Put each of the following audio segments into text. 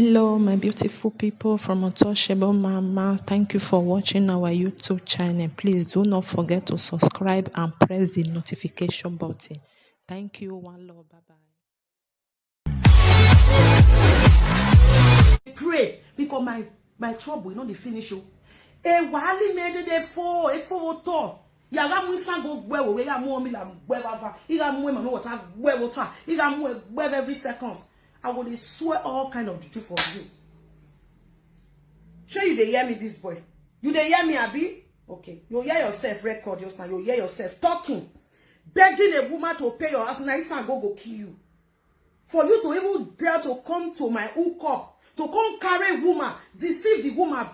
Hello, my beautiful people from Untouchable Mama. Thank you for watching our YouTube channel. Please do not forget to subscribe and press the notification button. Thank you. One love. Bye bye. Pray because my trouble, you know, the finish you. E wali made the four to. Yaga mu sango gwe we ga mu omi la gwe bava. Iga mu e mama water gwe water. Iga mu e gwe every seconds. I will swear all kind of juju for you. Sure you dey hear me, this boy? You dey hear me, Abi? Okay. You hear yourself record just now. You hear yourself talking. Begging a woman to pay your house. Now it's not go kill you. For you to even dare to come to my hookup, to come carry a woman, deceive the woman,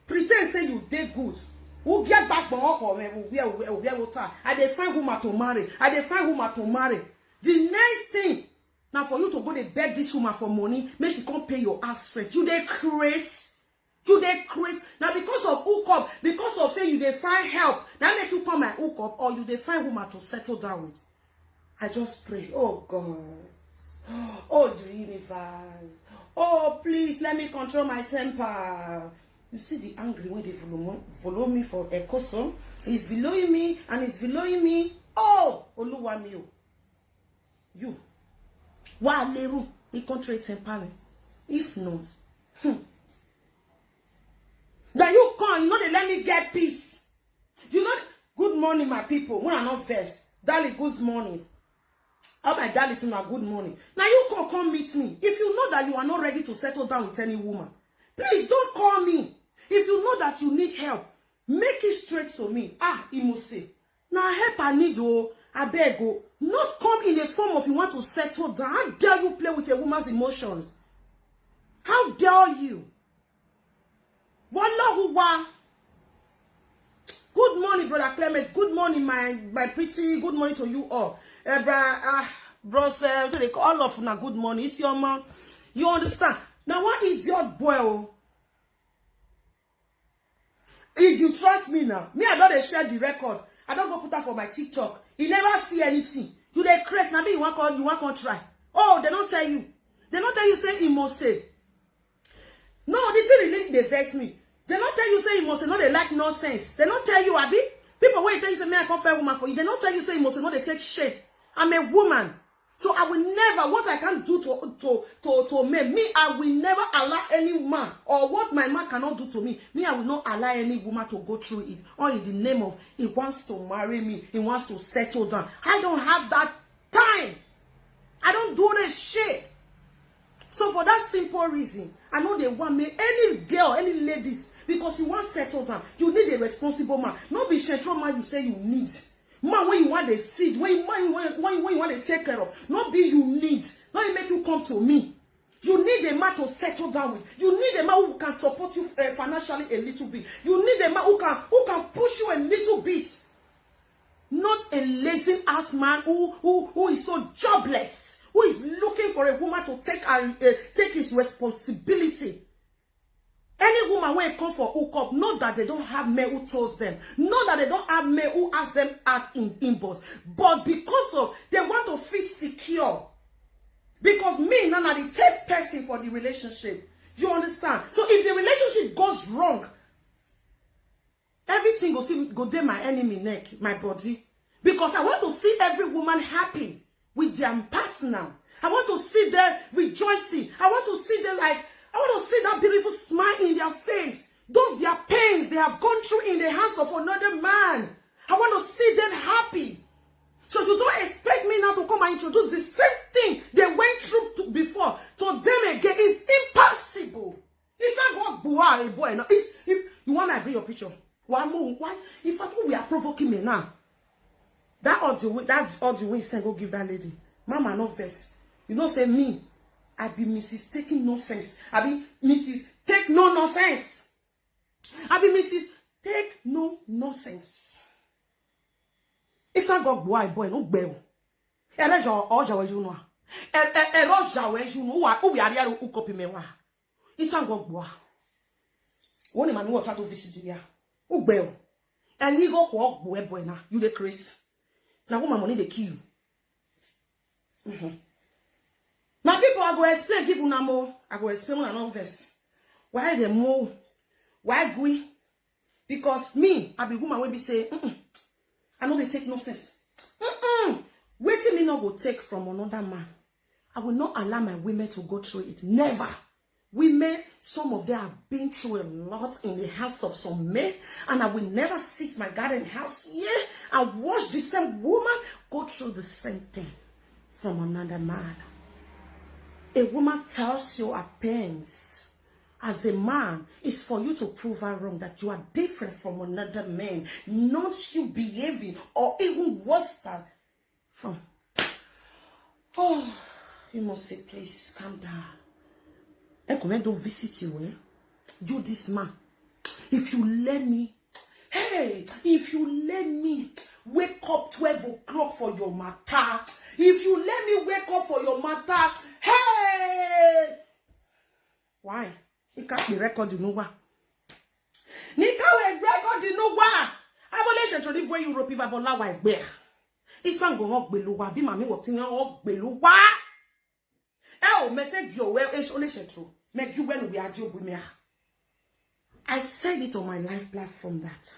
pretend say you did good. Who get back the home and they find woman to marry. And they find woman to marry. The next thing, now for you to go to beg this woman for money, make she come pay your ass rent. You dey crazy. You dey crazy. Now because of hookup, because of say you dey find help, that make you come my hookup, or you dey find woman to settle down with. I just pray, oh God, oh the universe, oh please let me control my temper. You see the angry when they follow me for a custom. He's below me and he's below me. Oh, Oluwami, you. Why leru me control temper? If not, that you come, you know they let me get peace. You know, good morning, my people. When I not vex, darling, good morning. Oh my darling, a good morning. Now you come meet me. If you know that you are not ready to settle down with any woman, please don't call me. If you know that you need help, make it straight to me. He must say, now help I need, oh, I beg, oh. Not come in the form of you want to settle down. How dare you play with a woman's emotions? How dare you? Good morning, Brother Clement. Good morning, my pretty. Good morning to you all. Bros, all of na good morning. It's your mom. You understand? Now, what idiot boy? Oh? If you trust me now, me, I don't share the record. I don't go put that for my TikTok. You never see anything. You dey crazy. Now, you want to try. Oh, they don't tell you. They don't tell you, say, he must say. No, this really they vex me. They don't tell you say you must say no, they like nonsense. They don't tell you, Abi. People when you tell you say me I can't find woman for you, they don't tell you say you must say no, they take shit. I'm a woman. So I will never, what I can do to me, I will never allow any man, or what my man cannot do to me, I will not allow any woman to go through it. Or in the name of, he wants to marry me, he wants to settle down. I don't have that time. I don't do this shit. So for that simple reason, I know they want me, any girl, any ladies, because you want settle down, you need a responsible man. Not be shetro man you say you need. Man, when you want to feed, when you want to take care of, not be you need. Not it make you come to me. You need a man to settle down with. You need a man who can support you financially a little bit. You need a man who can push you a little bit. Not a lazy ass man who is so jobless, who is looking for a woman to take his responsibility. Any woman when it comes for hookup, not that they don't have men who told them, not that they don't have men who ask them out in inbox, but because of they want to feel secure. Because me, now the third person for the relationship. You understand? So if the relationship goes wrong, everything go down my enemy neck, my body. Because I want to see every woman happy with their partner. I want to see them rejoicing. I want to see them like, I want to see that beautiful smile in their face. Those their pains they have gone through in the hands of another man. I want to see them happy. So you don't expect me now to come and introduce the same thing they went through before to them again. It's impossible. It's not what boy. No, if you want to bring your picture, one more. Why? If I thought we are provoking me now, that audio we send go give that lady. Mama no verse. You know say me. I be Mrs. Taking no sense. I be Mrs. Take no nonsense. I be Mrs. Take no nonsense. It's not God boy no bell. Erejo oja we you know. Eroja we you know who we are there who copy me wa. It's not God boy. One man who try to visit you. Who bell. And you go walk boy now. You the crazy. Now woman money they kill you. My people, I go explain, give una more. I go explain one another verse. Why the more? Why gui? Because me, I be woman will be say, I know they take no sense. Waiting me not go take from another man. I will not allow my women to go through it. Never. Women, some of them have been through a lot in the house of some men, and I will never sit my garden house here and watch the same woman go through the same thing from another man. A woman tells you her pains as a man is for you to prove her wrong, that you are different from another man, not you behaving or even worse than from. Oh, you must say, please calm down. I don't visit you, eh? You this man. If you let me, hey, if you let me wake up 12 o'clock for your matter, if you let me wake up for your matter, hey! Why? You can't be recording no one. You can't record no one. I'm only sure to live where you Europe if I don't know why bear. It's not going to be low. Be mommy working on below. Oh, message your well, it's only true. Make you when we are job with me. I said it on my live platform that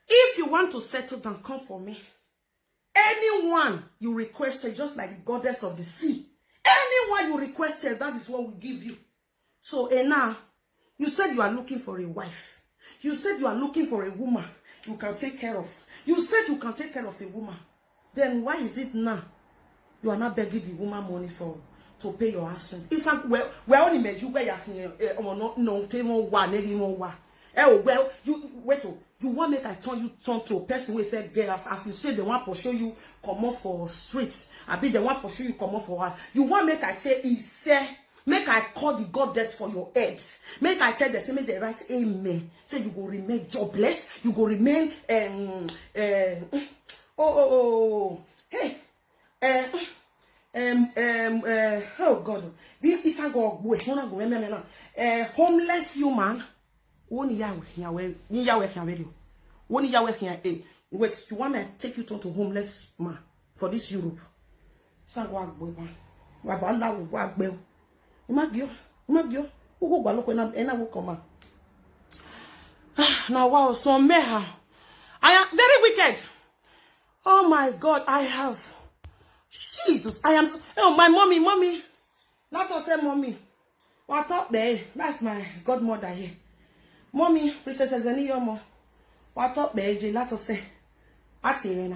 if you want to settle down, come for me. Anyone you requested, just like the goddess of the sea, anyone you requested, that is what we give you. So, now, you said you are looking for a wife. You said you are looking for a woman you can take care of. You said you can take care of a woman. Then why is it now you are not begging the woman money to pay your husband? It's not well only made you where you're here. Well, you wait. You want make I turn to a person with a girl as you say they want to show you come off for streets. I be the one to show you come off for her. You want make I say he say make I call the goddess for your head. Make I tell the same the right amen. Say you go remain jobless. You go remain hey oh God, this I go wait. Homeless human. Wait, you want me to take you to homeless man for this Europe? Now wow, so meha. I am very wicked. Oh my God, I have Jesus. I am oh my mommy. Not to say mommy. What up there? That's my godmother here. Mommy, Princess Zeniyomo. What up, baby? Let us say. Atirena.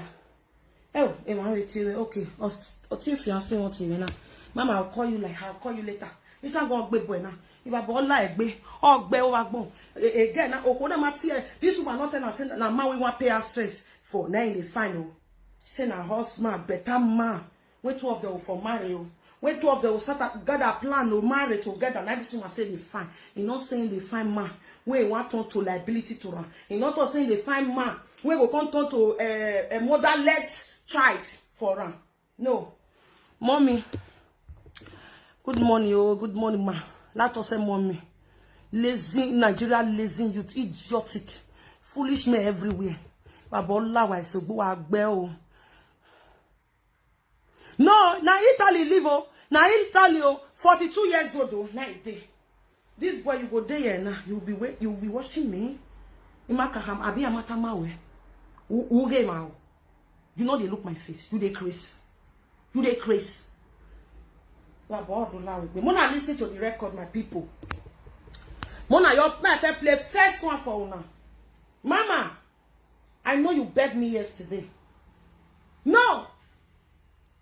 Oh, okay. Or fiancé want to Mama, I'll call you like I'll call you later. It's not going to be buena. If I bought like be or be over again, this woman not tell us now man we want pay our stress for now in the final. Send a husband, better man. Wait 2 of them for marry. When 2 of them will gather a plan to marry together, now this woman say they fine. You're not saying they find man. We want turn to liability to run. You're not saying they find man. We will come turn to a motherless child for run. No. Mommy. Good morning, oh. Good morning, ma. Let us say mommy. Lazy, Nigeria lazy youth, idiotic. Foolish men everywhere. Babola, why so go agbe. No, now Italy live oh. Now Italy 42 years old oh. Now this boy you go there now. You'll be watching me. Imakaham abi amatamawe. Uge mao. You know they look my face. You they Chris. You they Chris. Mona listen to the record, my people. Mona, your my fair play first one for una. Mama, I know you begged me yesterday. No.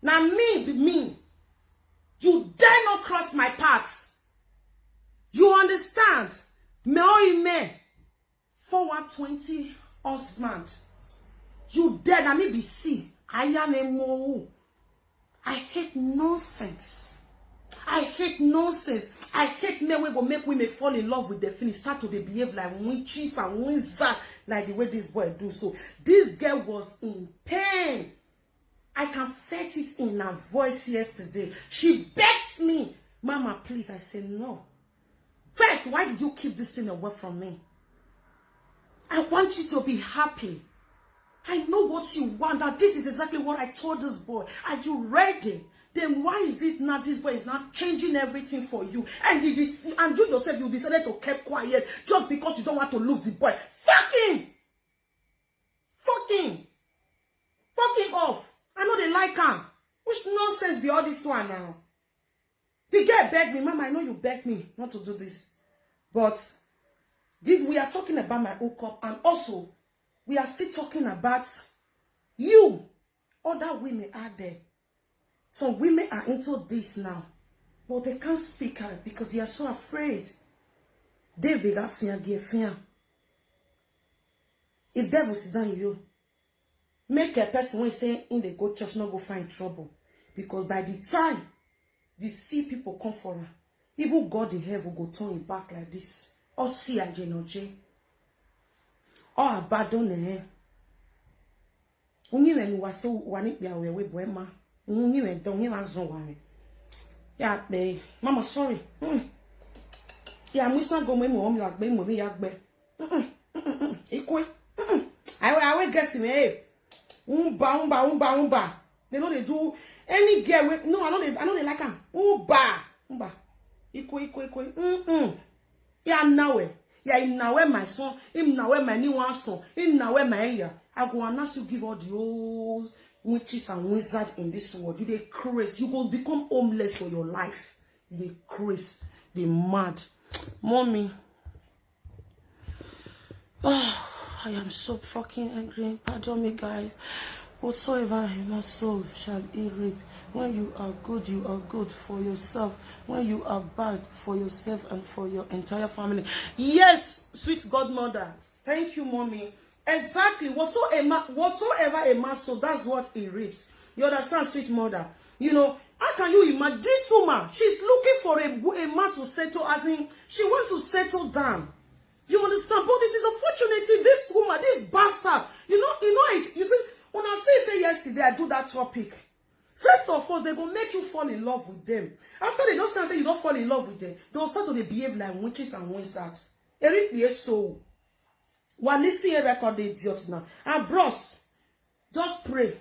Now me be me. You dare not cross my path. You understand? Me 4120 husband. You dare na me be see. I am a mo. I hate nonsense. I hate nonsense. I hate men we go make women fall in love with the finish, start to behave like witches and wizards, like the way this boy do. So this girl was in pain. I can feel it in her voice yesterday. She begs me, Mama, please. I said no. First, why did you keep this thing away from me? I want you to be happy. I know what you want. That this is exactly what I told this boy. Are you ready? Then why is it not this boy is not changing everything for you? And you yourself, you decided to keep quiet just because you don't want to lose the boy. Fuck him! Fuck him! Fuck him off. I know they like him. Which nonsense be all this one now? The girl begged me, Mama, I know you begged me not to do this. But we are talking about my hookup, and also we are still talking about you. Other women are there. Some women are into this now, but they can't speak out because they are so afraid. They got fear, they fear. If devil sit down you, make a person when say in the go church not go find trouble, because by the time the see people come for her, even God in heaven go turn it back like this. Or see a genoje. Or abandon eh. Unyi when was so one be away with Wema. Unyi when don't you answer one. Yeah, be Mama, sorry. Yeah, I'm not going to home like be movie yagbe. Equal. I will guess him, eh? Umba. They know they do any girl with no, I know they like him. Umba. Equal. Yeah, now yeah, now my son, him now my new one son, him now my ear. I go and ask you give all the old witches and wizards in this world. You they crazy. You go become homeless for your life. You they crazy. They mad. Mommy. Oh, I am so fucking angry. Pardon me, guys. Whatsoever in my soul shall he reap. When you are good for yourself. When you are bad for yourself and for your entire family. Yes, sweet godmother. Thank you, mommy. Exactly. Whatsoever a man sows, that's what he reaps. You understand, sweet mother? You know, how can you imagine this woman? She's looking for a man to settle, as in she wants to settle down. You understand? But it is unfortunately this woman, this bastard. You know it. You see, when I say yesterday, I do that topic. First of all, they go make you fall in love with them. After they don't say you don't fall in love with them, they'll start to behave like witches and wizards. Eric be so. Well, listen here, record the idiots now. And bros, just pray.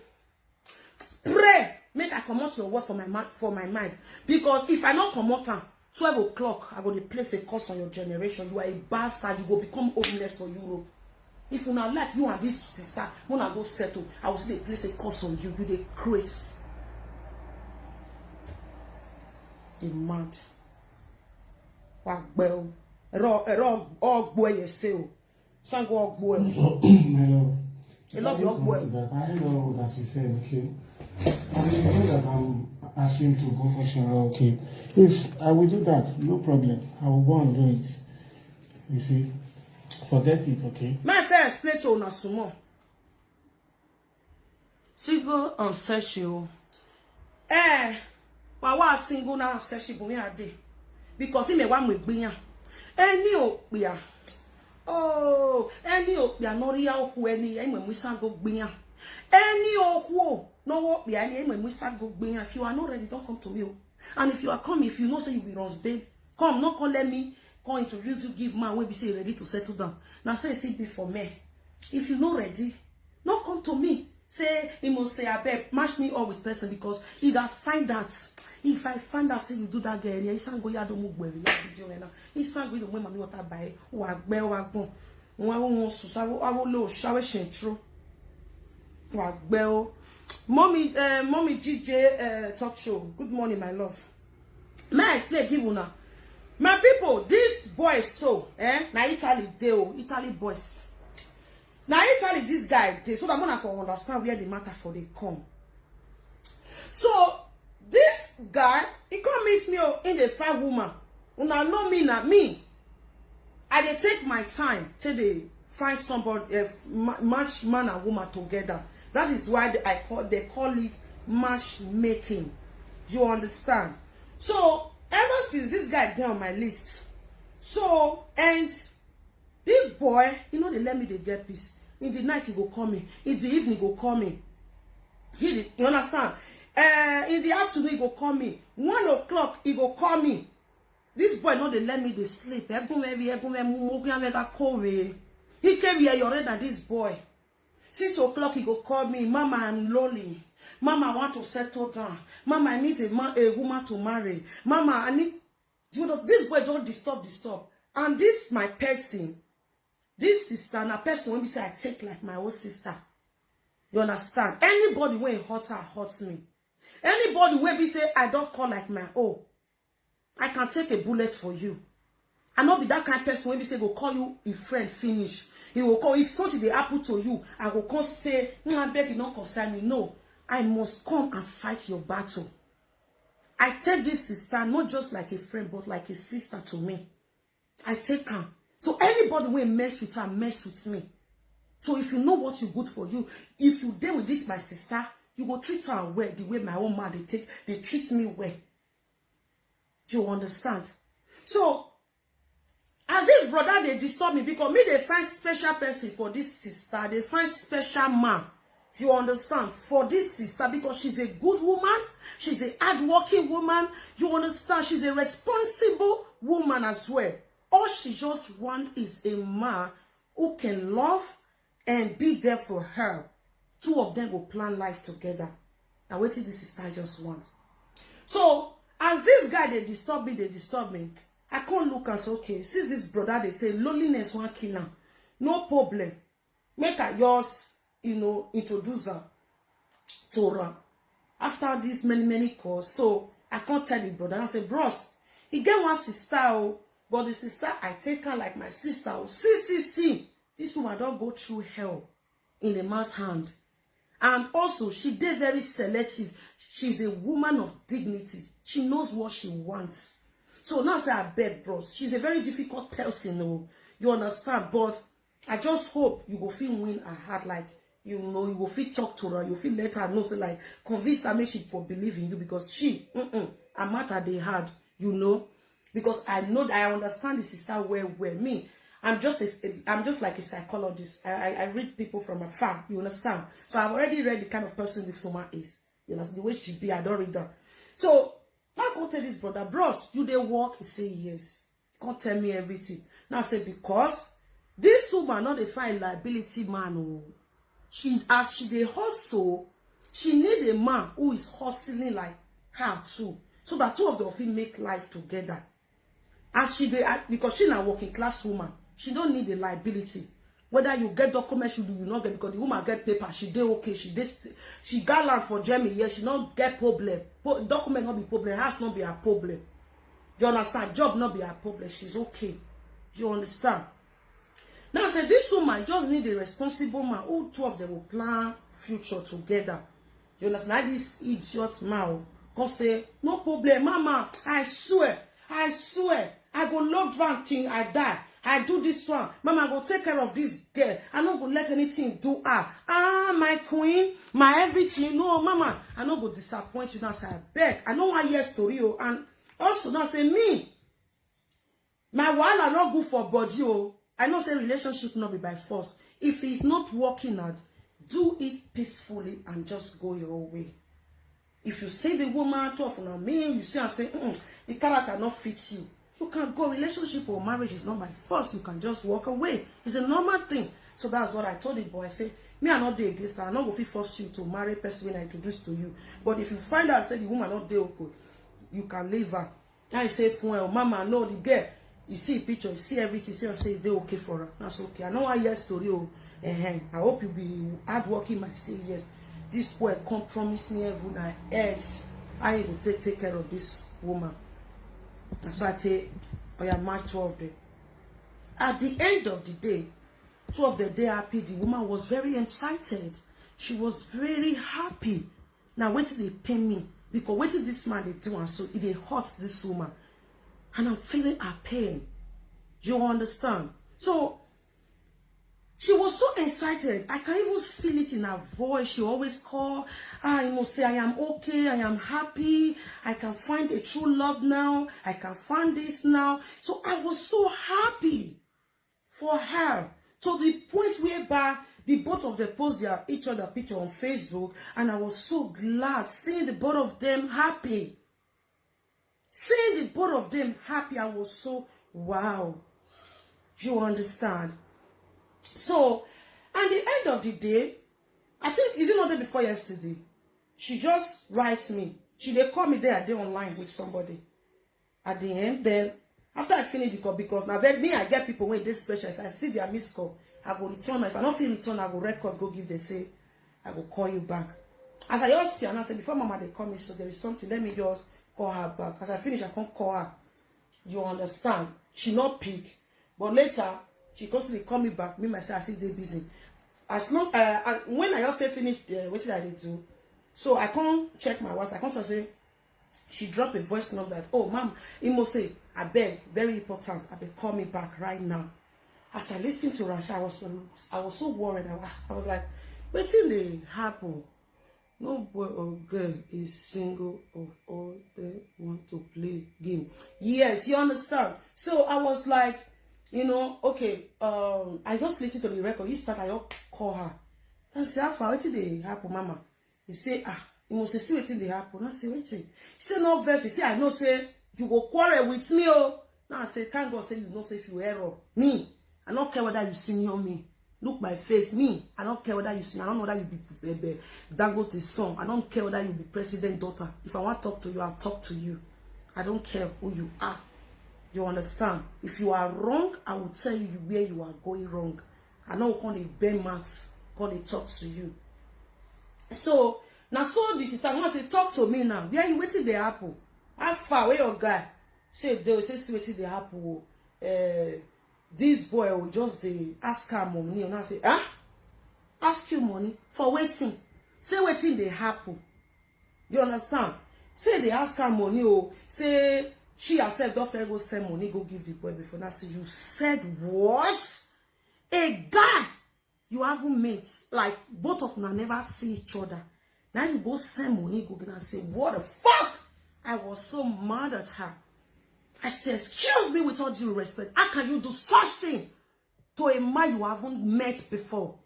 Pray. Make I come out your word for my mind. Because if I not come out 12 o'clock, I go to place a curse on your generation. You are a bastard. You go become homeless for Europe. If you not like you and this sister, when I go settle, I will say place a curse on you. You the crazy. The mad. What bell? All boy you say. Sango all boy. My love. I love your boy. I heard all that you said, okay? And you know that I'm asking to go for sure, okay? If I will do that, no problem. I will go and do it. You see? Forget it, okay? My first play to una sumo. Single on session. Wa single na session bumi ade. Because he me one with binya. Any opia. Oh, any opia no ria oku any me musa go binya. Any oku no opia any me musa go binya. If you are not ready, don't come to me. And if you are coming, if you know say you be runs babe, come, not call let me. Come introduce you, give man, we be say ready to settle down. Now say it be for me. If you not ready, not come to me. Say he must say, I beg, match me up with person, because if I find that, if I find out say you do that girl, he sang go ya do mu gbe video na. He sang go the way mami water buy, wa gbe wa gbon. Won won so awo lo shawe shin true. Wa gbe o. Mommy GJ talk show. Good morning, my love. May I explain give una. My people, this boy so, na Italy dey o, Italy boys. Now Italy this guy dey, so that one for understand where the matter for they come. So this guy, he come meet me in the fine woman. Una know me na me. I dey take my time till they find somebody match man and woman together. That is why they call it matchmaking. You understand? So ever since this guy there on my list, so and this boy, you know, they let me they get peace. In the night he go call me, in the evening he go call me. You understand? In the afternoon he go call me. 1 o'clock he go call me. This boy know they let me they sleep. He came here, you're ready than this boy. 6 o'clock, he go call me, Mama, I'm lonely. Mama, I want to settle down. Mama, I need a woman to marry. Mama, I need... You know, this boy don't disturb. And this, my person, this sister, and a person, when we say I take like my own sister. You understand? Anybody when hurt her, hurts me. Anybody when we say I don't call like my own, I can take a bullet for you. I not be that kind of person when we say go call you a friend finish. He will call if something they happen to you, I will come say, no, I beg you not concern me. No, I must come and fight your battle. I take this sister not just like a friend, but like a sister to me. I take her. So anybody will mess with her, mess with me. So if you know what is good for you, if you deal with this, my sister, you will treat her well the way my own man they treat me well. Do you understand? So as this brother, they disturb me because me they find special person for this sister. They find special man. You understand? For this sister, because she's a good woman, she's a hardworking woman. You understand? She's a responsible woman as well. All she just wants is a man who can love and be there for her. Two of them will plan life together. Now wait till this sister just wants. So as this guy they disturb me. I can't look and say, okay, since this brother they say loneliness won't kill her. No problem. Make her yours, you know, introduce her to her. After this many calls, so I can't tell the brother. I say, bros, he get one sister, but the sister I take her like my sister. See. This woman don't go through hell in a man's hand. And also, she did very selective. She's a woman of dignity. She knows what she wants. So now say I beg, bros. She's a very difficult person, you understand? But I just hope you go feel win her heart, like, you know, you go feel talk to her, you feel let her know, say like, convince her, make she for believe in you, because she, a matter they had, you know, because I know that I understand the sister well. Me, I'm just like a psychologist. I read people from afar, you understand? So I've already read the kind of person this woman is, you know, the way she be. I don't read her. So I can't tell this brother, bros, you they work? He say yes. You can't tell me everything. Now I say, because this woman not a fine liability man. As she they hustle, she need a man who is hustling like her too, so that two of them will make life together. As she they, because she not working class woman, she don't need a liability. Whether you get documents, you do not get, because the woman get paper, she did okay, she got land for Germany, yes, she don't get problem. Document not be problem, house not be a problem. You understand? Job not be a problem. She's okay. You understand? Now I say this woman just need a responsible man who two of them will plan future together. You understand? This idiot man can say, no problem, mama, I swear, I go love one thing, I die. I do this one. Mama, I go take care of this girl. I not go let anything do her. Ah, my queen, my everything. No, mama, I not go disappoint you. Now say, I beg. I know one year story. And also now say, me, my while are not good for body. I know say relationship not be by force. If it's not working out, do it peacefully and just go your way. If you say the woman tough on me, you say and say, the character not fit you. You can go. Relationship or marriage is not by force. You can just walk away. It's a normal thing. So that's what I told the boy. I say, me I not dey against her. I not go fit force you to marry a person when I introduce to you. But if you find out say the woman not dey okay, you can leave her. I say, well, mama, no, the girl, you see picture, you see everything, you say they okay for her. That's okay. I know I hear story. I hope you be hardworking. I say yes. This boy can't promise me every night else I will take care of this woman. And so I take, March 12 day. At the end of the day, 12 the day happy, the woman was very excited. She was very happy. Now wait till they pay me, because wait till this man they do, and so it hurts this woman. And I'm feeling her pain. You understand? So she was so excited. I can even feel it in her voice. She always call. You must say, I am okay. I am happy. I can find a true love now. I can find this now. So I was so happy for her. To the point whereby the both of them post each other picture on Facebook. And I was so glad seeing the both of them happy. Seeing the both of them happy, I was so, wow. You understand? So, at the end of the day, I think, is it not there before yesterday? She just writes me. They call me there, they online with somebody. At the end, then, after I finish the call, because now me, I get people when they special. If I see their missed call, I go return. If I don't feel return, I go record, go give, they say, I go call you back. As I just see, and I say, before Mama, they call me, so there is something, let me just call her back. As I finish, I can't call her. You understand? She not pick. But later, she constantly call me back. Me, myself, I see they busy. As long, when I just finished, what did I do? So I can't check my WhatsApp. I can't say, she dropped a voice note that, oh, ma'am, he must say, I beg, very important, I beg, call me back right now. As I listened to Rasha, I was so worried. I was like, wait till they happen. No boy or girl is single of all they want to play game. Yes, you understand. So I was like, you know, okay, I just listened to the record. Each time I just call her. And say, how far, what did they happen, mama? He say, you must see what they happen. I say, wait. He say, no verse. He say, I know, say, you go quarrel with me, oh. Now I say, thank God, say, you know, say, if you error. Me, I don't care whether you senior me. Look my face, me. I don't care whether you sing. I don't know whether you be Dangote's son. I don't care whether you be president daughter. If I want to talk to you, I'll talk to you. I don't care who you are. You understand? If you are wrong, I will tell you where you are going wrong. I know when they bend mats, when they talk to you. So now, so this is time. Say, talk to me now. Where you waiting the apple? How far away your guy? Say they will say waiting the apple. This boy will just ask her money, and I say, ask you money for waiting. Say waiting the apple. You understand? Say they ask her money, oh, say she herself don't fair go send money, go give the boy before. Now, say you said what? A guy you haven't met, like both of them never see each other. Now you go send money, go and say, what the fuck? I was so mad at her. I said, excuse me, with all due respect, how can you do such thing to a man you haven't met before?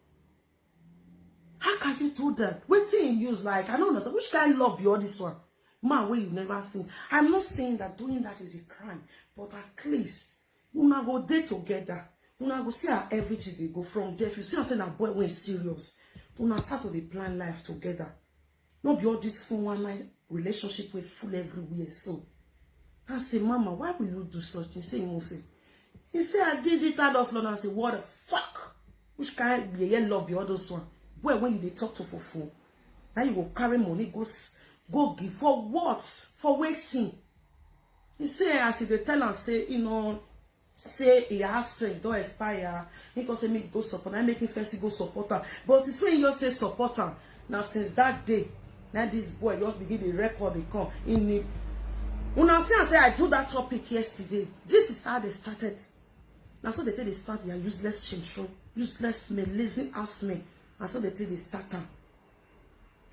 How can you do that? What thing you use, like, I don't know, which kind of love be all this one? Man, where you never seen. I'm not saying that doing that is a crime, but at least, una go there together. Una go see how everything they go from there. If you see her saying that boy when serious, una start to the plan life together. Not be all this fun one night relationship with full everywhere. So I say, Mama, why will you do such? He say, he say, I did it out of London. I say, what the fuck? Which kind of be love be all those one? Boy, when you talk to for phone, now you go carry money, go give for what? For waiting. He say, as he tell and say, you know, say he has strength, don't expire. He can say me go support. I make him first go support her. But since when you just stay support her, now since that day, now this boy just begin the record they come in the. When I say I do that topic yesterday, this is how they started. Now so they tell they start their useless chintro, useless me, lazy ass me. And so they tell they start them.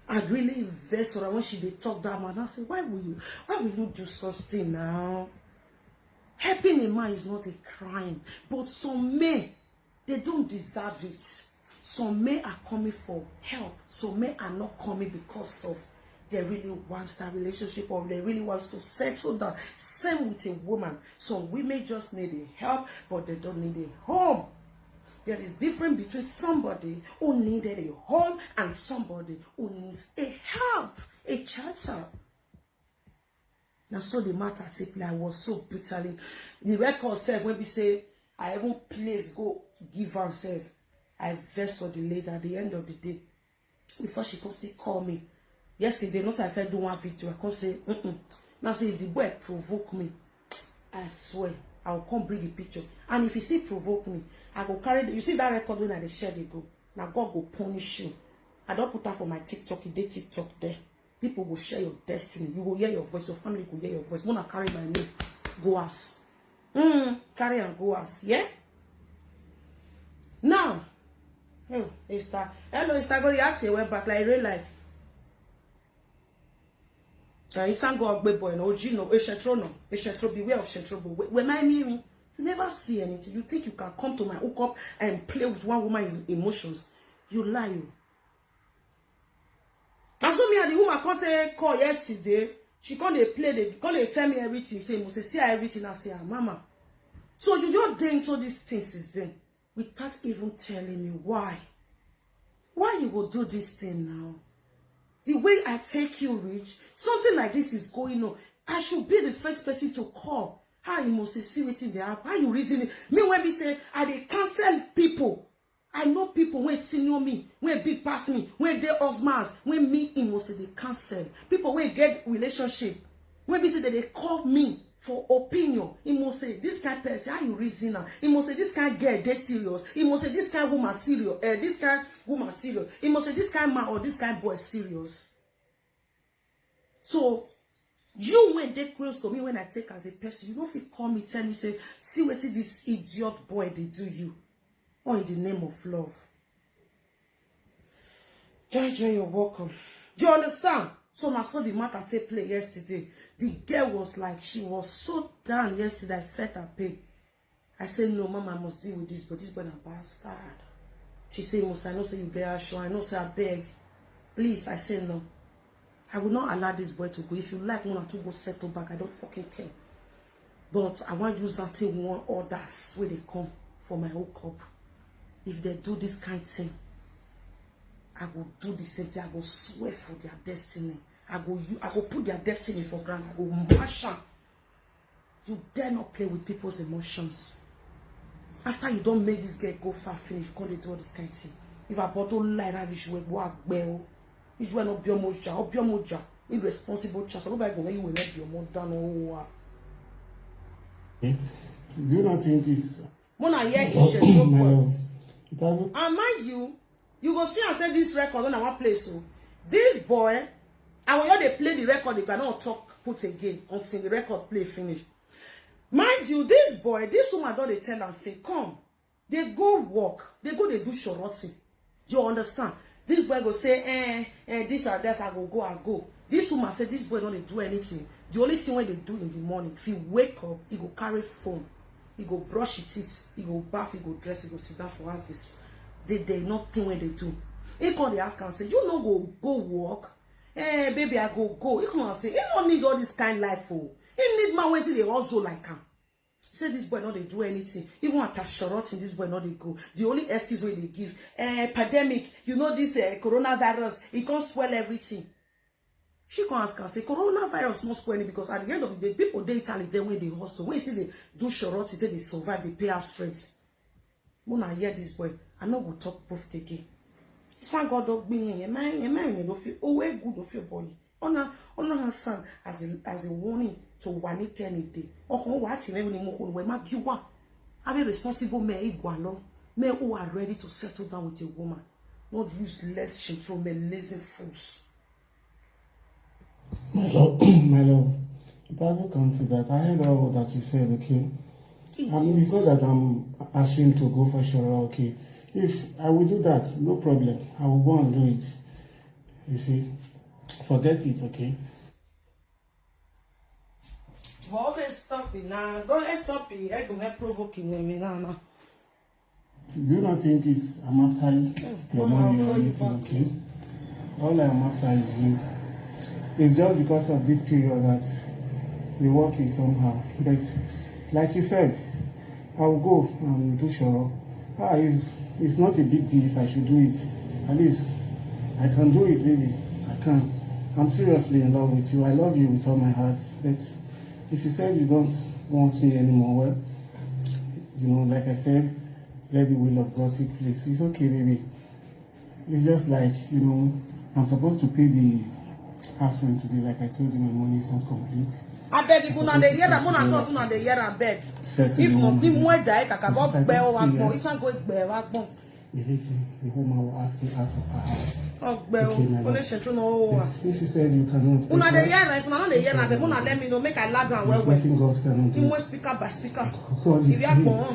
I really vex her when they talk that man. I say, why will you do such thing now? Helping a man is not a crime, but some men, they don't deserve it. Some men are coming for help. Some men are not coming because of they really wants that relationship or they really wants to settle down. Same with a woman. Some women just need a help, but they don't need a home. There is difference between somebody who needed a home and somebody who needs a help, a shelter. Now, so the matter take I was so bitterly. The record self when we say I even place go give herself. I vex for the lady at the end of the day. Before she could still call me. Yesterday, not if I do one video, I can say, Now say if the boy provoke me, I swear, I'll come bring the picture. And if he still provoke me, I go carry you see that record when I share they go. Now God go punish you. I don't put that for my TikTok, you did TikTok there. People will share your destiny. You will hear your voice. Your family will hear your voice. Wanna carry my name? Go ask. Carry and go ask. Yeah? Now, hello, Instagram, you ask your way back like real life. Isango Ogbe no Gino, Eshetro, beware of Shetro. When I mean me, you never see anything. You think you can come to my hook up and play with one woman's emotions. You lie. And so me and the woman can't call yesterday. She can't play, tell me everything. Say, must see everything. I say, Mama. So you just doing all these things is then without even telling me why. Why you will do this thing now? The way I take you rich, something like this is going on. I should be the first person to call. How you must see it in the app. How you reason it? Me when we say, I dey cancel people. I know people when senior me, when big pass me, when they husbands, when me in must they cancel. People when get relationship, when we say that they call me for opinion, he must say this kind of person, how you reason now? He must say this kind of girl, they serious. He must say this kind of woman serious. This kind of woman serious. He must say this kind of man or this kind of boy serious. So you when they close to me, when I take as a person, you know if you call me, tell me, say, see what this idiot boy they do you. Or in the name of love. Joy, you're welcome. Do you understand? So I saw the matter take place yesterday. The girl was like, she was so down yesterday, I felt her pain. I said, no, mama, I must deal with this, but this boy is a bastard. She said, I know say you get her show, I know say I beg. Please, I said no. I will not allow this boy to go. If you like one or two, go settle back. I don't fucking care. But I want you to take one orders where they come for my hookup. If they do this kind of thing, I will do the same thing. I will swear for their destiny. I will put their destiny for granted. I will mash them. You dare not play with people's emotions. After you don't make this girl go far finish, you can't do all this kind of thing. If I bought all light, I wish you would walk well. You will not be a moja, or be a moja, irresponsible child. So nobody will not be a moja. Do you not think it's Mona here is and mind you, you go see and say this record on our place. So this boy, and when they play the record, they cannot talk put again until the record play finish. Mind you, this boy, this woman don't they tell and say, come, they go walk, they go they do shoroti. Do you understand? This boy go say, this or that, I go. This woman said, this boy don't they do anything. The only thing when they do in the morning, if he wake up, he go carry phone. He go brush his teeth, he go bath, he go dress, he go sit down for us. This they nothing when they do. He come they ask and say, you no go walk. Baby, I go. He come and say, he don't need all this kind life for. He need man when see they also like him. He said this boy not they do anything. Even at a shorot in this boy not they go. The only excuse way they give, pandemic, you know this coronavirus, it can't spoil everything. She can ask and say, coronavirus not spoiling because at the end of the day, people they Italy then when they hustle. When you see they do shorot, they survive, they pay us straight. When I hear this boy, I know go talk profit again. Thank God don't bring in mind don't feel way good of your boy. Honor son as a warning to one any day. Or what in every moment when my you are have a responsible man men who are ready to settle down with a woman. Not use less control men lazy fools. My love, it hasn't come to that. I heard all that you said, okay? It's not that I'm ashamed to go for sure, okay? If I will do that, no problem. I will go and do it. You see? Forget it, okay? Well, let's stop it now. Don't stop it. I'm going to provoking me now. Do you not think I'm after your money or anything, okay? All I'm after is you. It's just because of this period that the work is somehow. But like you said, I'll go and do Shoro. It's not a big deal if I should do it. At least I can do it, baby. I can. I'm seriously in love with you. I love you with all my heart. But if you said you don't want me anymore, well, you know, like I said, let the will of God take place. It's okay, baby. It's just like, you know, I'm supposed to pay the house rent today. Like I told you, my money is not complete. I beg if you not the year that one and toss on the year I beg. If not, if more die, I can go bear one more. It's not going bear one more. Believe me, the woman will ask me out of her house. Oh, well, if you said you cannot. Una the year, if not the year, I beg. Una let me know. Make I lag down well. Nothing God cannot do. You must speaker by speaker. God is if you are going,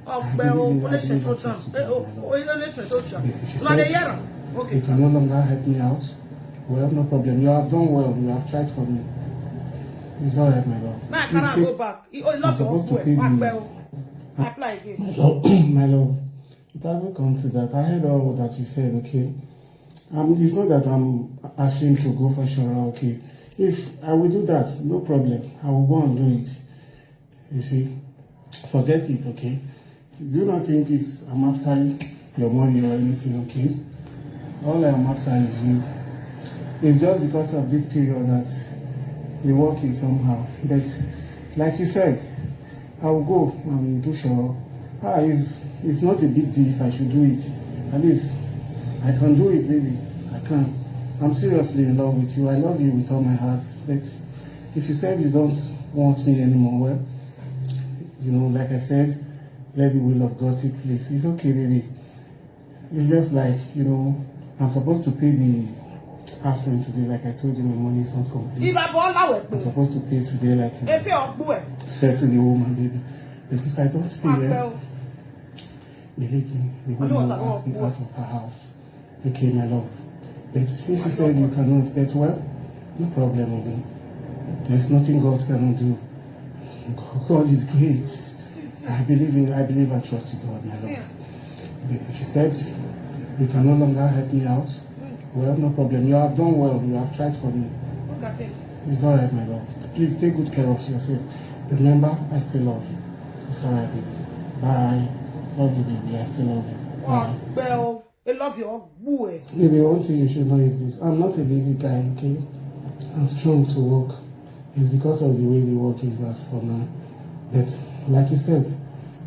oh well, police control down. Oh, you don't let control down. Una the year. Okay. You can no longer help me out. Well, no problem. You have done well. You have tried for me. It's all right, my love. Man, I cannot go back. I'm supposed to pay the. Apply again. My love, it hasn't come to that. I heard all that you said, okay? It's not that I'm ashamed to go for sure, okay? If I will do that, no problem. I will go and do it. You see? Forget it, okay? Do not think I'm after your money or anything, okay? All I am after is you. It's just because of this period that the work is somehow. But like you said, I will go and do show. It's not a big deal if I should do it. At least I can do it, baby. I can. I'm seriously in love with you. I love you with all my heart. But if you said you don't want me anymore, well, you know, like I said, let the will of God take place. It's okay, baby. It's just like, you know, I'm supposed to pay the house rent today. Like I told you, my money is not complete. I'm supposed to pay today, like you said to the woman, baby. But if I don't pay, believe me, the woman will ask me out of her house. Okay, my love. But if you said you cannot, but well, no problem with me. There's nothing God cannot do. God is great. I believe and trust in God, my love. But if you said you can no longer help me out, well, no problem. You have done well. You have tried for me. It's all right, my love. Please take good care of yourself. Remember, I still love you. It's all right, baby. Bye. Love you, baby. I still love you. Bye. Well, I love you. Boy. Baby, one thing you should know is this. I'm not a lazy guy, okay? I'm strong to work. It's because of the way the work is as for now. But, like you said,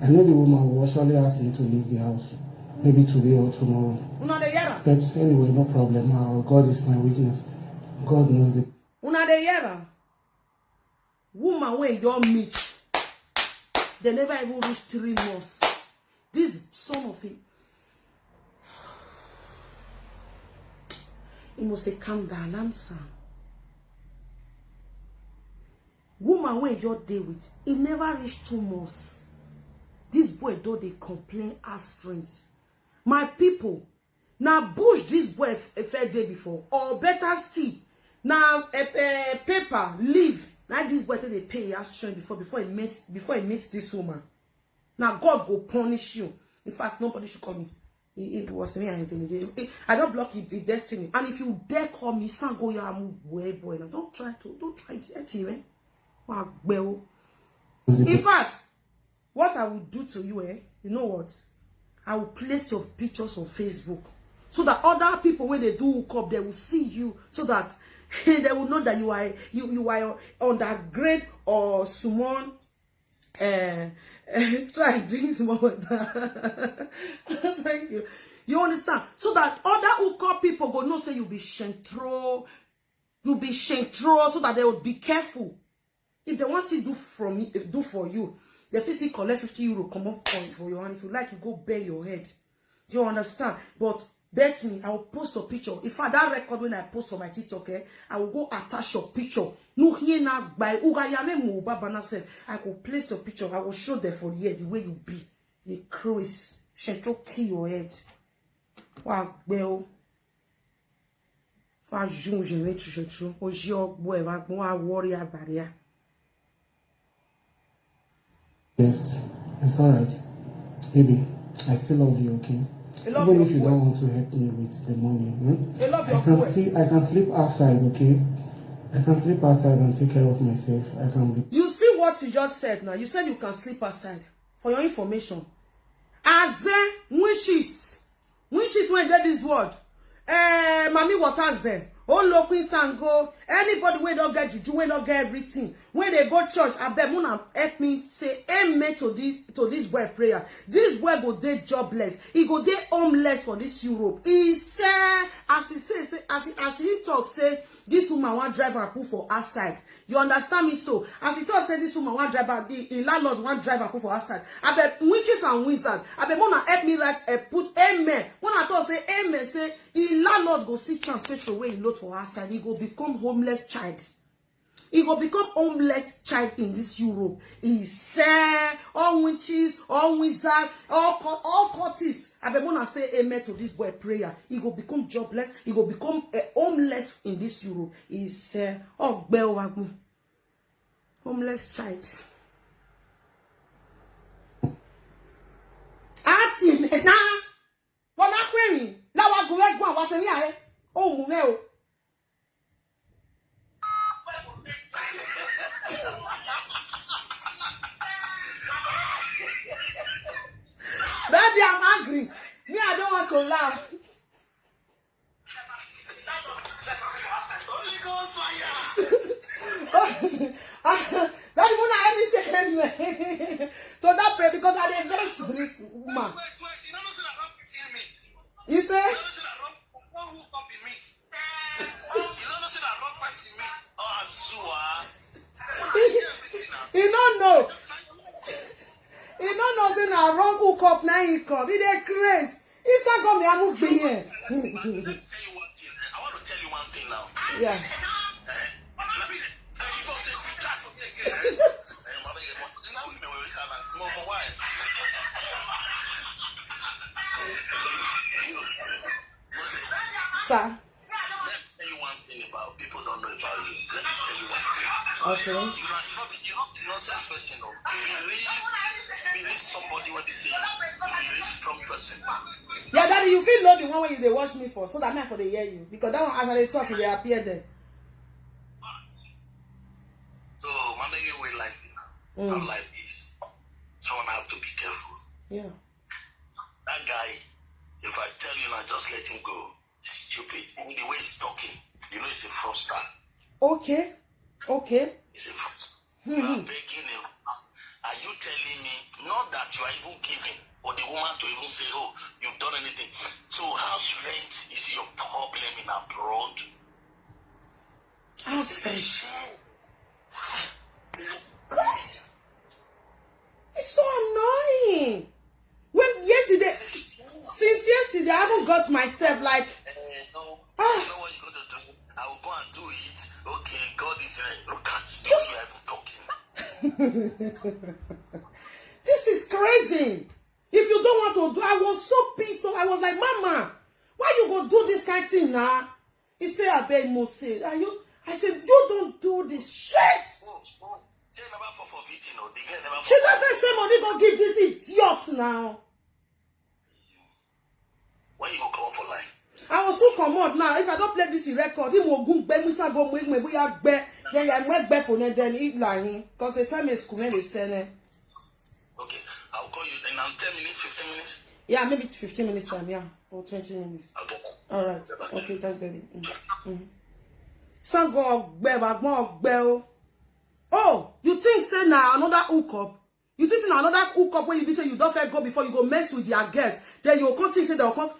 I know the woman will surely ask me to leave the house. Maybe today or tomorrow. But anyway, no problem. God is my witness. God knows it. Woman when you meet, they never even reach 3 months. This son of him. He must say, calm down, answer. Woman when you're there with, it never reached 2 months. This boy though they complain as strength. My people, now bush this boy a fair day before, or better still, now paper leave. Now this boy they pay as strength before he meets this woman. Now God will punish you. In fact, nobody should call me. It was me. I don't block it, the destiny. And if you dare call me, son, go ya boy. Now don't try it, man. In fact, what I will do to you, you know what? I will place your pictures on Facebook so that other people, when they do hook up, they will see you, so that they will know that you are on that grade or someone. Try drink some water. Thank you. You understand? So that other hook up people go know say you be shentro, so that they would be careful. If they want to do for you, they physically collect 50 euro, come off for you, and if you like, you go bare your head. Do you understand? But bet me, I will post a picture. If I that record when I post on my TikTok, I will go attach your picture. No here now by Ugayame Mubabana said, I could place your picture. I will show them for the the way you be. The cruise, shentro kill your head. Wow, well. For June, je vais te shentro. Oji ogbo eva gbo warrior barrier. Yes, it's alright. Baby, I still love you, okay? Even if you don't want to help me with the money, I can sleep outside, okay? I can sleep outside and take care of myself. You see what you just said now? You said you can sleep outside. For your information. As witches when get this word. Mami Waters there. Oh, Loquin Sango, anybody when don't get juju, when don't get everything. When they go church, I bet Muna help me say amen to this boy prayer. This boy go dey jobless. He go dey homeless for this Europe. He say, as he talk, say this woman want driver put for outside. You understand me? So as he talk, say this woman want driver, the landlord want driver put for outside. I bet witches and wizards. I bet Muna help me write put amen. When I talk say amen, say the landlord go see chance take away load for outside. He go become homeless child. He go become homeless child in this Europe. He say all witches, all wizards, all cultists. I be wanna say amen to this boy prayer. He go become jobless. He go become homeless in this Europe. He say oh bewagun, homeless child. Ati me na wona kwemi lawa gun egun wa se mi aye o mu me o. Daddy, I'm angry. Me, I don't want to laugh. That woman help me say anyway. To that pray because I didn't vex this woman. Wait, you don't know that wrong person me. You say? You don't know that wrong who copy me. You don't know that wrong person me. Oh, Azua. He don't know. He don't know say na wrong hook up now he come. He dey craze. He say go me amu be here. Let me tell you one thing. I want to tell you one thing now. Yeah. Sir. Let me tell you one thing about people don't know about you. Let me tell you one thing. Okay. You're not the nonsense person. No. Believe somebody when they say you're a very strong person. Yeah, Daddy, you feel know the one when they watch me for, so that man for they hear you. Because that one as they talk, they appear there. So, man, make it way life now. How life is. Someone have to be careful. Yeah. That guy, if I tell you now, just let him go. Stupid. Even the way he's talking, you know, he's a fraudster. Okay. Okay. He's a fraudster. You are begging him. Are you telling me not that you are even giving, or the woman to even say, "Oh, you've done anything"? So, house rent is your problem in abroad. House rent. Shame. Gosh, it's so annoying. When yesterday, since yesterday, I haven't got myself like. No, you know what you're going to do? I will go and do it. Okay, God is look at you. You are even talking. This is crazy. If you don't want to do, I was so pissed off. I was like, Mama, why you gonna do this kind of thing now? He said, I beg Mose. Are you? I said, you don't do this shit. She doesn't say money gonna give this idiots now. When you go come up for life? I was so commode now. If I don't play this record, he will go back. We start go make me. We are back. Then I went back for them. Then eat lying. Cause the time is coming. They say. Okay, I'll call you in 10 minutes, 15 minutes. Yeah, maybe 15 minutes time. Yeah, or 20 minutes. Okay. All right. Okay, thank you. Some go bell. Oh, you think say now another hookup? You think say another hookup when you be say you don't first go before you go mess with your guests? Then you come think say they'll come.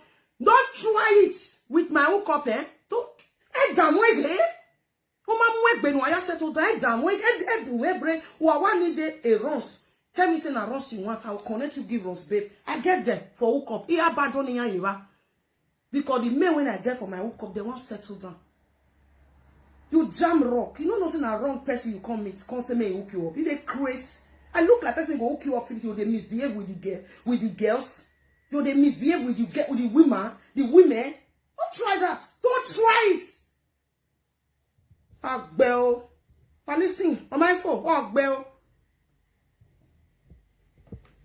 Don't try it with my hookup, eh? Don't. Damn way, eh? No, I settled that. Damn way, brain. Who I need a runs. Tell me say na runs you want. I will connect you, give runs, babe. I get there for hookup. He abandon you, because the men when I get for my hookup, they won't settle down. You jam rock. You know nothing a wrong person you come meet. Come say me hook you up. You dey crazy. I look like person go hook you up. You they misbehave with the girls. You they misbehave with the women. The women. Don't try that. Don't try it. Agbel. Listen. On my phone. Agbel.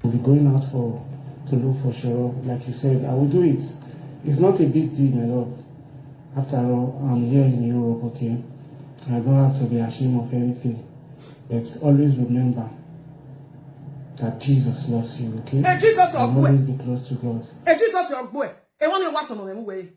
We'll be going out to look for sure. Like you said, I will do it. It's not a big deal, my love. After all, I'm here in Europe, okay? I don't have to be ashamed of anything. But always remember that Jesus loves you, okay? Hey, Jesus, and always be close to God. Hey, Jesus, your boy. Hey, one was on the way.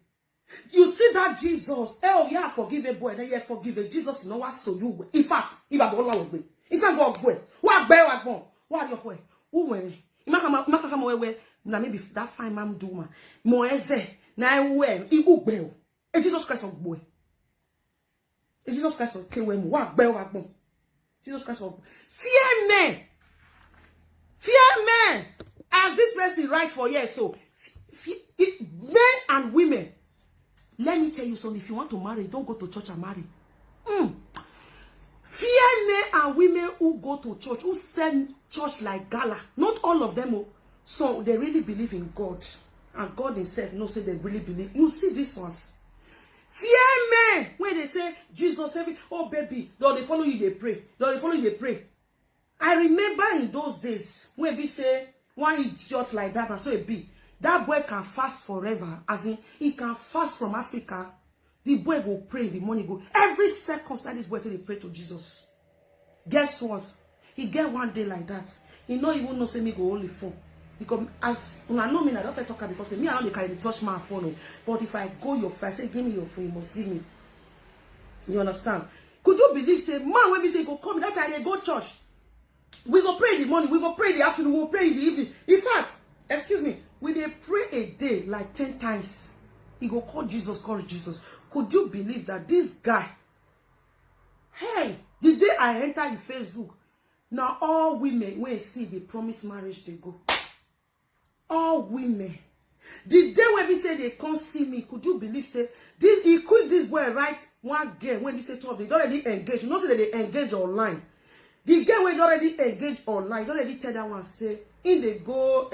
You see that Jesus? Oh, yeah, forgive a boy. Then you forgive a Jesus. You know what? So you. In fact, if I go along with it's not go boy. What bear? What bon? What your boy? Who when? Come away. Now maybe that fine man do man. Moeze. Now where? He who bear? Hey, Jesus Christ of boy. Hey, Jesus Christ of KWM. What bear? What bon? Jesus Christ of fear men. Fear men. As this person right for years, so men and women. Let me tell you something. If you want to marry, don't go to church and marry. Fear men and women who go to church, who send church like gala. Not all of them. So they really believe in God. And God himself knows say they really believe. You see these ones. Fear men. When they say, Jesus, oh baby, don't they follow you, they pray. Don't they follow you, they pray. I remember in those days, when we say, one idiot like that, and so it be. That boy can fast forever. As in, he can fast from Africa. The boy will pray, the money go. Every second that this boy till he pray to Jesus. Guess what? He get one day like that. He not even know say me go only phone. Because as I know me, I don't talk before say me, I don't carry the touch my phone. But if I go your phone, I say give me your phone, you must give me. You understand? Could you believe, say, man, when we say, go come, that time they go church. We go pray in the morning, we go pray in the afternoon, we go pray in the evening. In fact, excuse me, we they pray a day like 10 times. He go call Jesus, call Jesus. Could you believe that this guy, hey, the day I enter in Facebook, now all women, when they see they promise marriage, they go. All women. The day when we say they can't see me, could you believe, say, he quit this boy right one girl when we say 12, they already engaged. You know, say that they engage online. The girl when they already engaged online, they already tell that one, say, in they go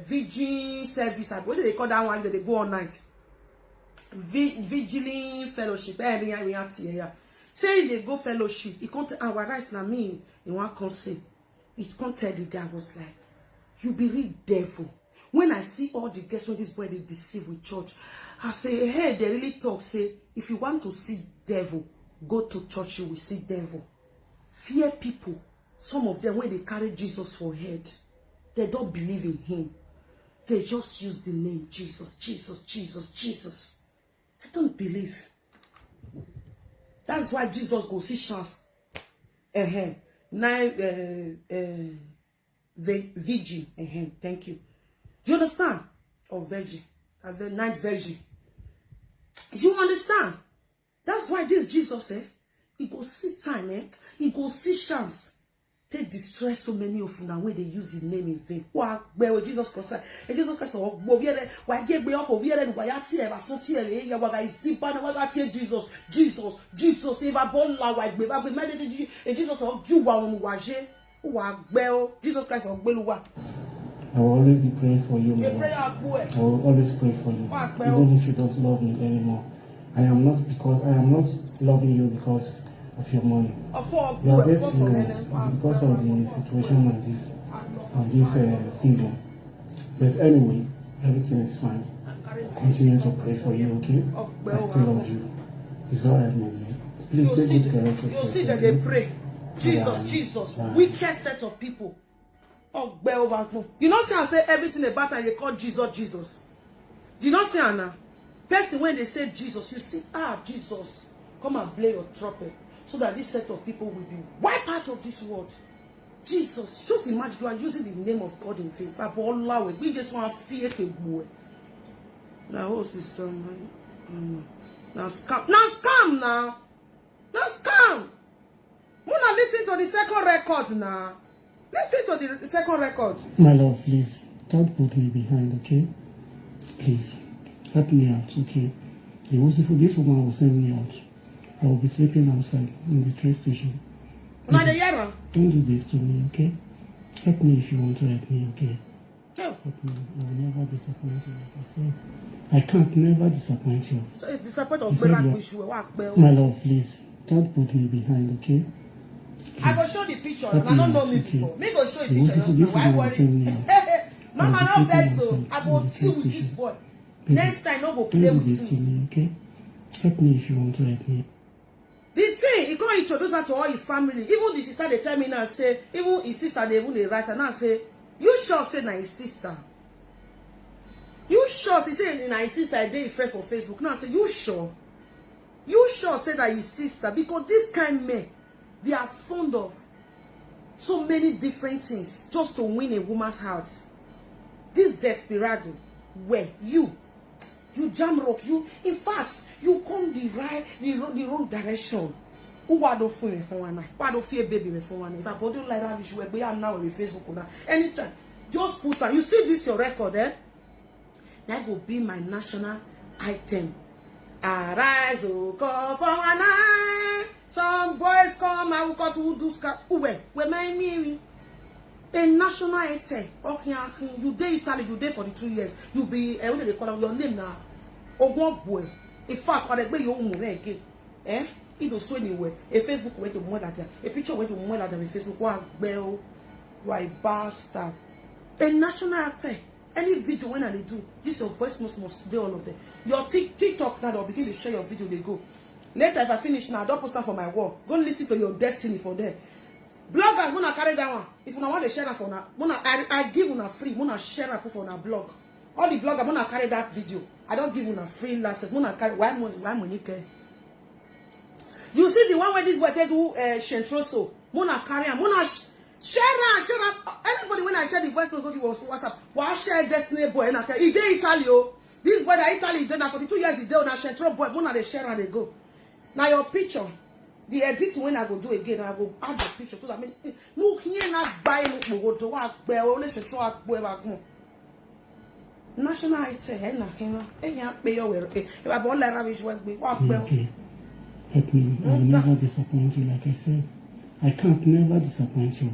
virgin service, what do they call that one? They go all night. Vigilant fellowship. Saying they go fellowship. He can't our rights na me in one concert. He can't tell the guy was like, you be real devil. When I see all the guests when this boy they deceive with church, I say, hey, they really talk. Say, if you want to see devil, go to church, you will see devil. Fear people. Some of them, when they carry Jesus for head, they don't believe in him. They just use the name Jesus, Jesus, Jesus, Jesus. They don't believe. That's why Jesus go see chance. Virgin. Thank you. Do you understand? Or virgin. Night virgin. You understand? That's why this Jesus, he go see time, he go see chance. They destroy so many of them when they use the name in vain. Why Jesus Christ? Jesus Christ, why give me up over here? Why I see ever so here? You why see banner? Why I see Jesus? Jesus, if I born la why be? I be meditate Jesus or you want waje? Why bell? Jesus Christ or beluwa? I will always be praying for you, Mama. I will always pray for you, even if you don't love me anymore. I am not loving you because of your money. You are there to because of the situation of this season. But anyway, everything is fine. Continue to pray for you, okay? I still love you. It's alright, my dear. Please take good care of yourself. You see that they pray. Jesus. Wicked set of people. You know, say I say everything about and they call Jesus. Do you not see Anna? Person when they say Jesus, you see, Jesus, come and play your trumpet. So that this set of people will be wiped out of this world. Jesus, just imagine you are using the name of God in vain. We just want to fear to boy. Now, whole system, now scam. Now scam. Wanna listen to the second record now? Listen to the second record. My love, please don't put me behind, okay? Please help me out, okay? This woman will send me out. I will be sleeping outside in the train station. Don't do this to me, okay? Help me if you want to help me, okay? Help me. I will never disappoint you, like I said. I can't never disappoint you. So it's disappoint of my love, please don't put me behind, okay? Please. I go show the picture. I don't know me before. Me go show the picture. Why worry? Mama, not vessel. I go deal with this boy. Next time, no go play with this to me, okay? Help me if you want to help me. The thing, he can't introduce her to all his family. Even the sister, they tell me now, say, even his sister, they even they write her now, say, you sure say na his sister? You sure? He say na his sister, they friend for Facebook. Now I say, you sure? You sure say that his sister? Because this kind of men, they are fond of so many different things just to win a woman's heart. This desperado, where you jam rock, in fact, you come the wrong direction. Who are don't feel for one night? Why don't fear baby for one night? If I body like that, you will be now on Facebook now. Anytime, just put on. You see this your record, That will be my national item. Arise, oh, call for one night. Some boys come, I will call to do scap. Where my me? A national item. Okay, you day Italy, you day for the 2 years. You be, what do they call your name now? Ogwon boy. In fact, what they you again. It was so anywhere. A Facebook went to more than that. A picture went to more than a Facebook. What bell? Why bastard? A national actor. Any video when they do, this your voice must do all of them. Your TikTok now they'll begin to share your video. They go. Later, if I finish now, don't post that for my wall. Go listen to your destiny for there. Bloggers, wanna carry that one. If you want to share that for now, I give you free. Wanna share that for na blog. All the bloggers wanna carry that video. I don't give you free last. Wanna carry why money care. You see the one where this boy do Shentroso. Mona carry am. Mona share. Anybody when I share the voice note go to WhatsApp. Why share Destiny boy? And I he dey Italy oh. This boy that Italy done 42 years he dey on a Shentro boy. Mona they share and they go. Now your picture. The edit when I go do again, I go add the picture so that I mean no here not buy no go to work where only Shentro boy back home. National IT na kina. Enya pay your way. If I bought like ravish work be work well. Okay. Help me. I will never disappoint you, like I said. I can't never disappoint you.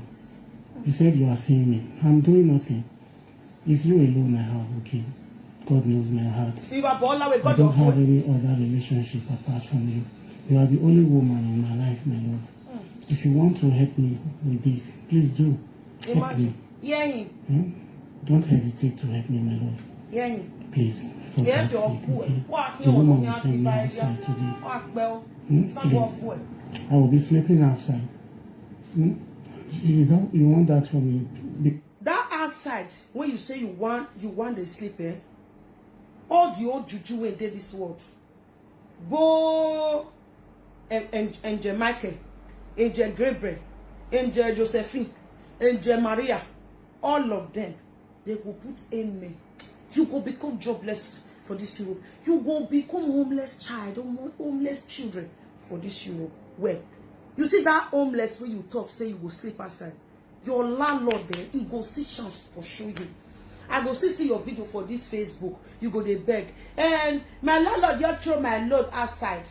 You said you are seeing me. I'm doing nothing. It's you alone I have, okay? God knows my heart. If I bought like I don't have any other relationship apart from you. You are the only woman in my life, my love. If you want to help me with this, please do. Help me. Yeah. Don't hesitate to help me, my love. Yeah. Please, for God's sake, okay? The woman will send me outside today. Please. I will be sleeping outside. You want that from me? That outside, when you say you want to sleep, all the old juju in this world, Bo Angel Michael, Angel Gabriel, Angel Josephine, Angel Maria, all of them, they will put in me. You will become jobless for this Europe. You will become homeless child, homeless children for this Europe. Where? You see that homeless when you talk, say you will sleep outside. Your landlord there, he go see chance for show you. I go see your video for this Facebook. You go they beg. And my landlord just throw my load outside.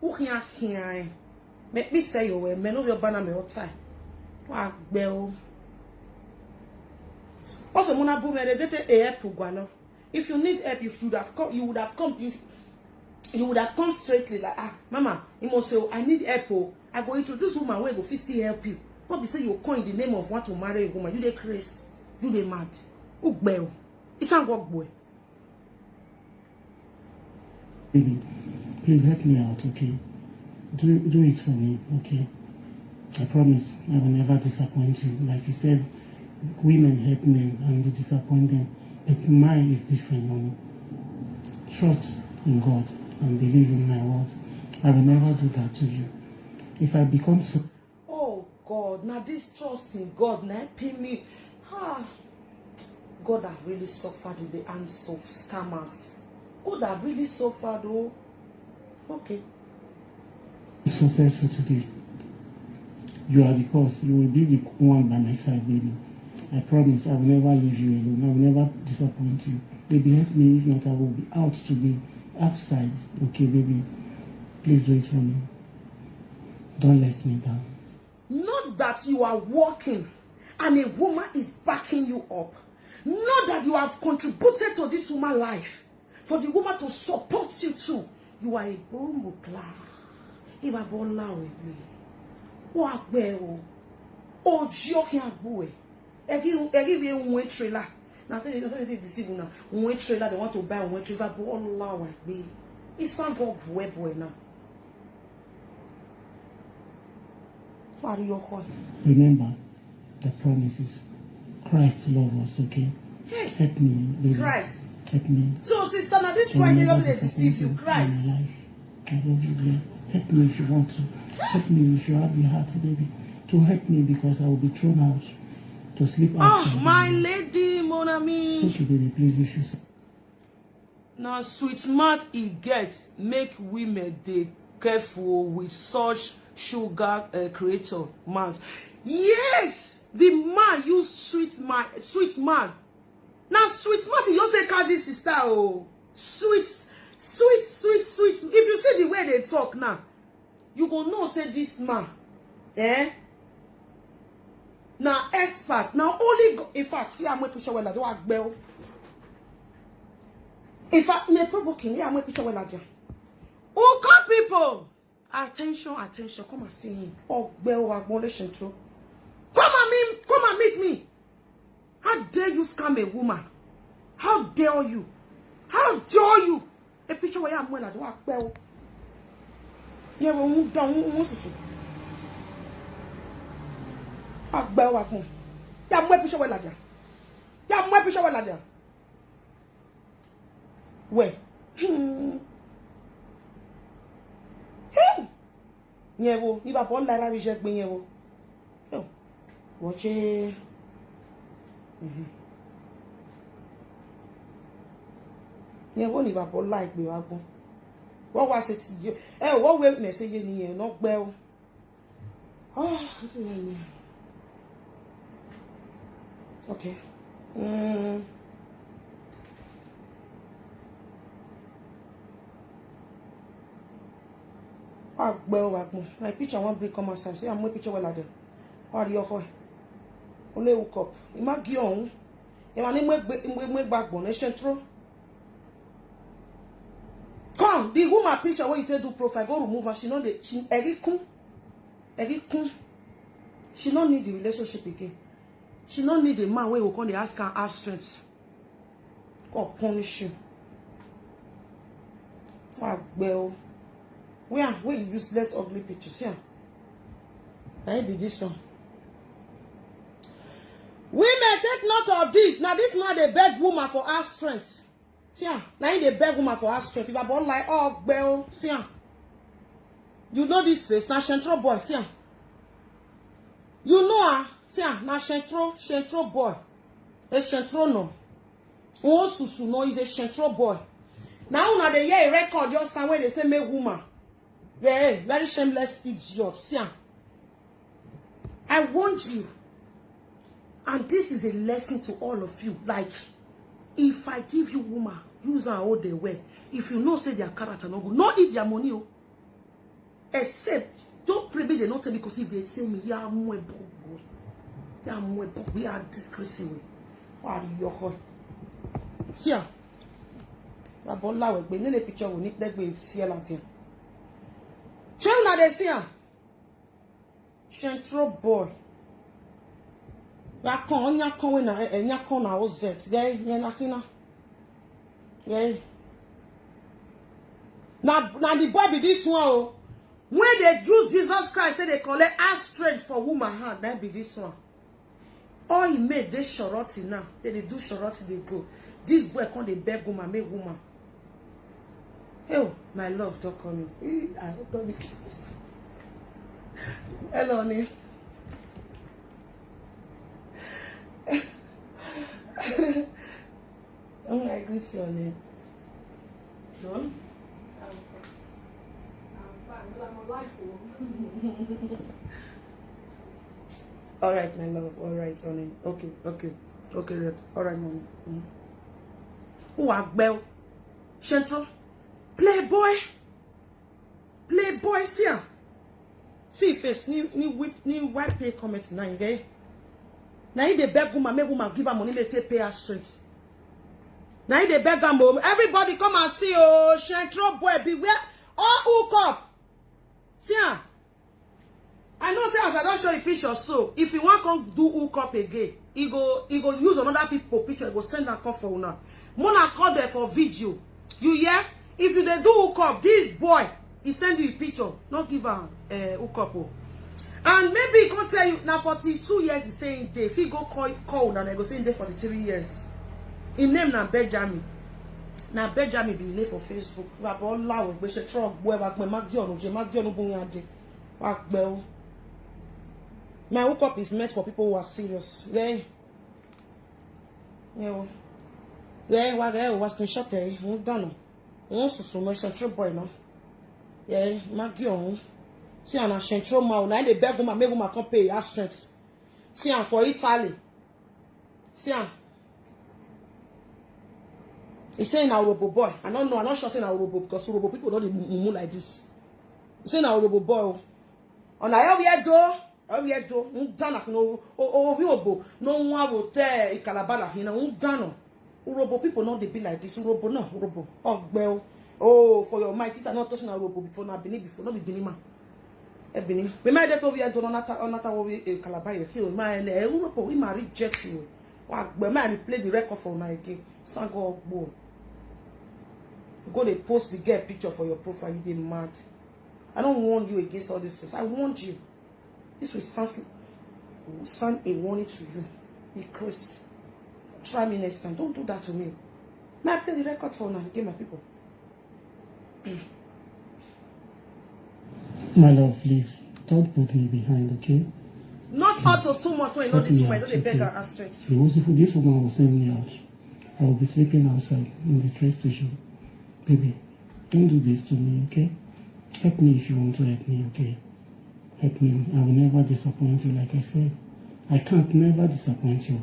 Who can hear? Make me say you well, man, your banner me outside. What bell? Also, mona boom me dey help gwalo. If you need help, if you would have come, you would have come straightly like, mama, you must say, I need help. Oh. I go introduce woman where go still help you. Not be say you call in the name of want to marry a woman. You dey crazy. You dey mad. Ugbe. It's not work boy. Baby, please help me out, okay? Do it for me, okay? I promise I will never disappoint you. Like you said, women help men and they disappoint them. But mine is different, mommy. Trust in God and believe in my word. I will never do that to you. If I become so... Oh, God. Now this trust in God, now pay me. God have really suffered in the hands of scammers. God have really suffered, oh. Okay. Successful today. You are the cause. You will be the one by my side, baby. I promise I will never leave you alone. I will never disappoint you. Baby, help me. If not, I will be out today. Outside. Okay, baby. Please do it for me. Don't let me down. Not that you are walking and a woman is backing you up. Not that you have contributed to this woman's life. For the woman to support you too. You are a bombukla. If I ball with me. What well? Oh, joking boy. I give you one trailer. Now tell you something deceiving now. One trailer they want to buy one trailer, but Allah with me. It's not go boy now. What are you calling? Remember the promises. Christ love us, okay? Hey. Help me, baby. Christ. Help me. So sister, now this Friday love they deceive you. Christ. I love you, dear. Help me if you want to. Help me if you have the heart, baby. To help me because I will be thrown out to sleep outside. Oh, my lady, mon ami. It's okay, baby. Please, if you... Now, sweet smart he gets make women they careful with such sugar creator man. Yes, the man use sweet man. Now, sweet smart he just say catch this sister. Oh, sweet. If you see the way they talk now, you go know say this man, now expert. Now only in fact, see I'm going to show you that do bell. In fact, me provoking. Yeah, I'm going to show you that. Oh, come people, attention. Come and see him. Oh, bell acknowledging too. Come and meet me. How dare you scam a woman? How dare you? How dare you? A picture where I'm going to do bell. Yeah, we move down. Ya mwe picture where ladia. Ya mwe picture where ladia. Where? Yevo, ni va bon la ra je gbe yevo. Yo. Watch it. Yevo ni va bon like be wa gbon. What was it you? What way message ni e no gbe o. Okay. My picture won't break come outside. See, I'm my picture well at them. What are you going? Only hook up. You might get on. You want to make backbone. Come, the woman picture where you take do profile, go remove her. She know the she She don't need the relationship again. She don't need the man where you come to ask her strength. God punish you. Well. Where you useless ugly pictures, yeah. That be this one. Women take note of this. Now this man they beg woman for her strength. See, now they beg woman for her strength. If I bought like bell, see, you know this face. Now Shentro boy, see, you know her. See, now Shentro boy. A Shentro no. Oh Susu no is a Shentro boy. Now they hear a record just time when they say make woman. Yeah, very shameless idiot. See, I want you, and this is a lesson to all of you. Like, if I give you woman, use her all the way. If you know say their character no good, not eat their money. Except don't pray they not tell me because if they tell me yeah more boy, yeah more boy, we are disgraceful. What are you going? See, I bought la we nene picture we need that we see a Latin. Show na they see her. Shentro boy. Ya kon we na ozet. Yeah, nakina. Yeah. Now the boy be this one. Oh. When they use Jesus Christ, they collect ass strength for woman hand. That be this one. All he made they shorty now. They do shorty they go. This boy can't they beg woman, make woman. Hey, my love, don't call me. I don't know. Hello, honey. I greet you, honey. John? I'm alive. All right, my love. All right, honey. Okay. All right, mommy. Who are Bell? Shentro? Playboy, see ya. See face, ni white pay comment now, okay? Now they beg woman, make woman give her money, they take pay her strength. Now they beg her mom. Everybody come and see, oh, Shentro boy, beware. All hook up. See ya. I know, say as I don't show you picture, so if you want to come do hook up again, he go use another people picture, he go send that call for una. Mona call there for video. You hear? If you they do hook up, this boy, he send you a picture, not give her hook up. And maybe he can tell you now 42 years he's saying day. If he go call and I go saying day 43 years. His name now Benjamin. Now Benjamin be name for Facebook. My hook up is meant for people who are serious. Yeah. Was screenshot there. Done. So much Shentro boy no. Yeah, Magion. See an Shentro ma na dey beg woman make woman come pay her strength. See am for Italy. See am. He saying na robo boy. I don't know. I'm not sure saying na robo because robo people don't mumu like this. He saying na robo boy. On I we do. Dana no obo no one will tell Ikalabala hina dano. Urobo people not they be like this. Urobo no Urobo. Oh, for your mic, these are not touching a robo before now. Bini before not be Bini man. Ebini. We might get over here. Don't not over Calabar. Feel my Urobo. We might reject you. We might play the record for now again. Sango bo. Go they post the girl picture for your profile. You be mad. I don't warn you against all this things. I warned you. This will sound a warning to you. Be Chris. Try me next time. Don't do that to me. May I play the record for now again, my people? My love, please, don't put me behind, okay? Not out of 2 months when you know Help this me woman, out, don't they beg okay? her ask straight. This woman will send me out. I will be sleeping outside in the train station. Baby, don't do this to me, okay? Help me if you want to help me, okay? Help me. I will never disappoint you, like I said. I can't never disappoint you.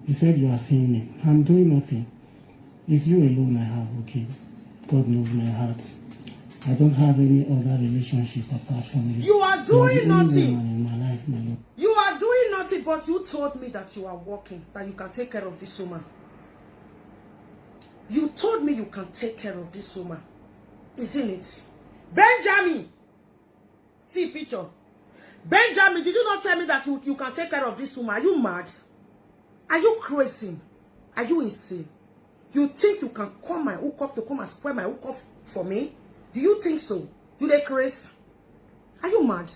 You said you are seeing me. I'm doing nothing. It's you alone I have, okay? God knows my heart. I don't have any other relationship apart from you. You are You are doing the only nothing. woman in my life, my love. You are doing nothing, but you told me that you are working, that you can take care of this woman. You told me you can take care of this woman. Isn't it? Benjamin! See picture. Benjamin, did you not tell me that you can take care of this woman? Are you mad? Are you crazy? Are you insane? You think you can call my hook up to come and spoil my hook up for me? Do you think so? You dey crazy? Are you mad?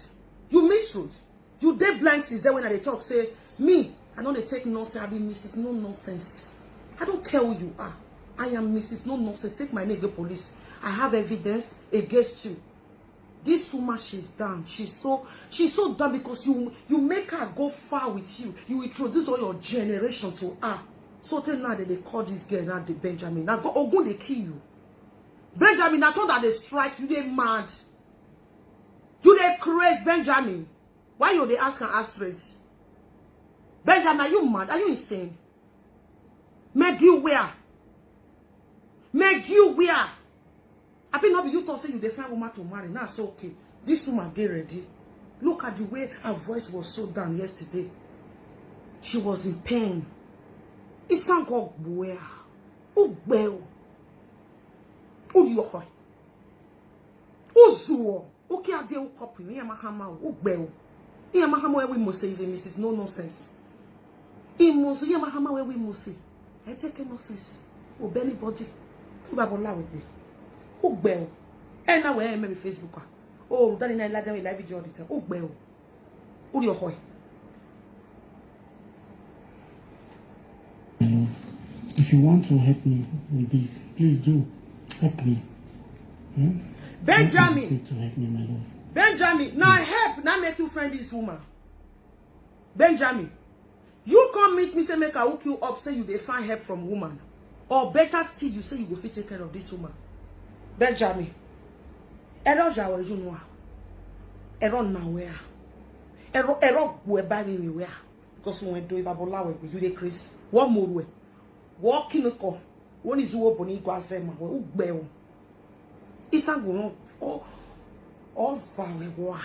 You misroad. You dey blind since then when I dey talk say, me, I know they take nonsense. I be Mrs. No Nonsense. I don't care who you are. I am Mrs. No Nonsense. Take my name, go police. I have evidence against you. This woman, she's done. She's so done because you make her go far with you. You introduce all your generation to her. So till now they call this girl now the Benjamin. Now go Ogun they kill you. Benjamin, I thought that they strike you. They mad. You they crazy, Benjamin. Why you they ask and ask straight? Benjamin, are you mad? Are you insane? Make you where? Make you where? I be not be you to say you define woman to marry. Now so okay. This woman get ready. Look at the way her voice was so down yesterday. She was in pain. It sound like where? Oh well. Oh yohoi. Oh zuo. Okay, I deal copy. Me mahama. Oh well. Iya mahama where we must say is a Mrs. No Nonsense. Imoso iya mahama where we must say. I take nonsense. Oh anybody. Who have allow with me. Oh well. And now where maybe Facebook. Oh, that in I like them live video all the time. Oh well. Oh yohoi. If you want to help me with this, please do help me. Benjamin, to help me, my love. Benjamin, now help, now make you friend this woman. Benjamin, you come meet me, say make I hook you up, say you dey find help from woman. Or better still, you say you go fit take care of this woman. Benjamin, error jawe you know. Error now where? Error we buy me where? Because when do if abola we you dey crazy. What more we? Walking ko. One is wo boni go azema we ugbe o. Isa go all far we wa.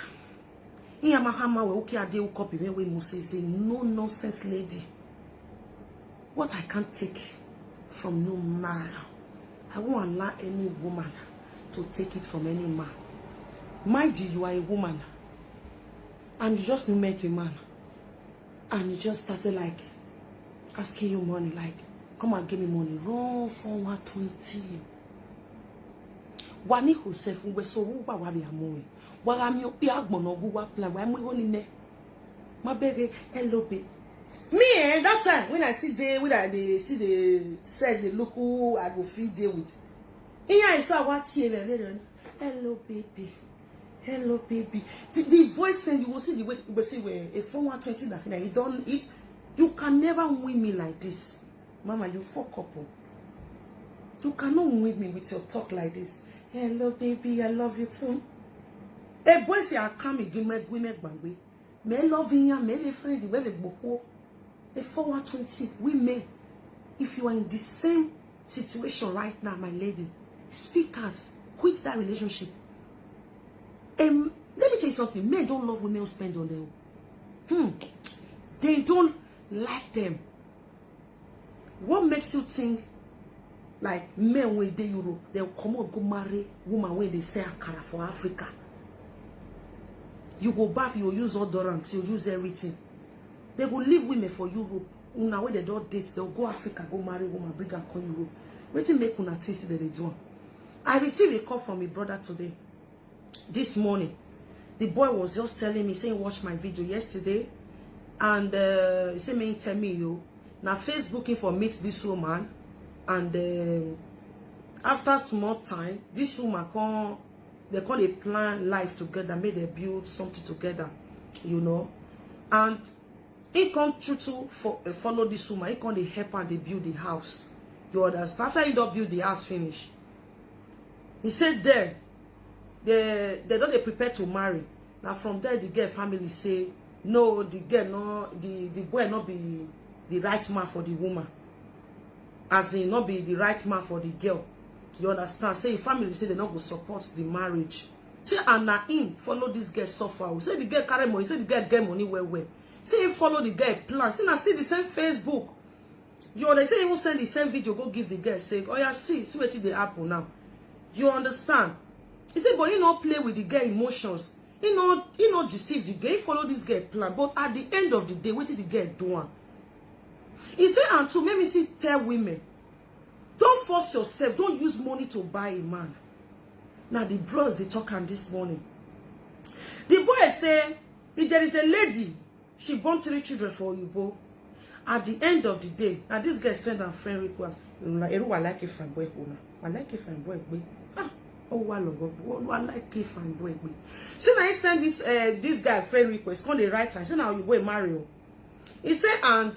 Iya mahama we okay ade copy when we must say no nonsense lady. What I can't take from no man, I won't allow any woman to take it from any man. Mind you are a woman and you just met a man and you just started like asking you money, like come and give me money. Run for 120. Wani Joseph, we so who wa be amoe. Wa ami opi agbono gu wa plan. Wa mo ni ne. Ma bege hello babe. Me that time when I see when I see the said the look who I go feed day with. Here I saw what hello baby. Hello baby. The voice saying you will see the way you will see where a phone 120 that you don't eat. You can never win me like this. Mama, you fuck up. You cannot win me with your talk like this. Hello, baby, I love you too. A boy say I come again, we make bangwe. May love you, may be friend, we make boko. A 420, we may. If you are in the same situation right now, my lady, speak us. Quit that relationship. Let me tell you something. Men don't love women who spend on them. They don't like them. What makes you think like men when they Europe, they'll come out go marry woman when they say akara for Africa? You go back, you use odorant, you use everything. They will leave women for Europe. Una when they don't date, they'll go Africa, go marry woman, bring her come Europe. Wait till make una think that they do. I received a call from a brother today. This morning, the boy was just telling me, saying watch my video yesterday, and he said me tell me you. Now Facebooking for meet this woman, and after small time, this woman come they call a plan life together, make they build something together, you know. And he come true to follow this woman. He come they help and they build the house. You understand? After he don't build the house finish, he said there, they don't prepare to marry. Now from there, the girl family say, no, the girl no, the boy not be the right man for the woman. As in not be the right man for the girl. You understand? Say family say they not go support the marriage. Say and na him follow this girl suffer. Say the girl carry money. Say the girl get money well. Say he follow the girl plan. Say na still the same Facebook. You understand? Say he won't send the same video go give the girl. Say, oh yeah, see what they happen now. You understand? He said, but he not play with the girl emotions. He not deceive the girl. He follow this girl plan. But at the end of the day, what did the girl do? He said, and to make me see tell women, don't force yourself. Don't use money to buy a man. Now the bros they talk on this morning. The boy say, if there is a lady, she born 3 children for you, at the end of the day, and this girl send her friend request. Like, I like a fine boy. I like a fine boy. Oh, I like a fine boy. So now he send this guy friend request. Come the right time. So now you go marry. He said, and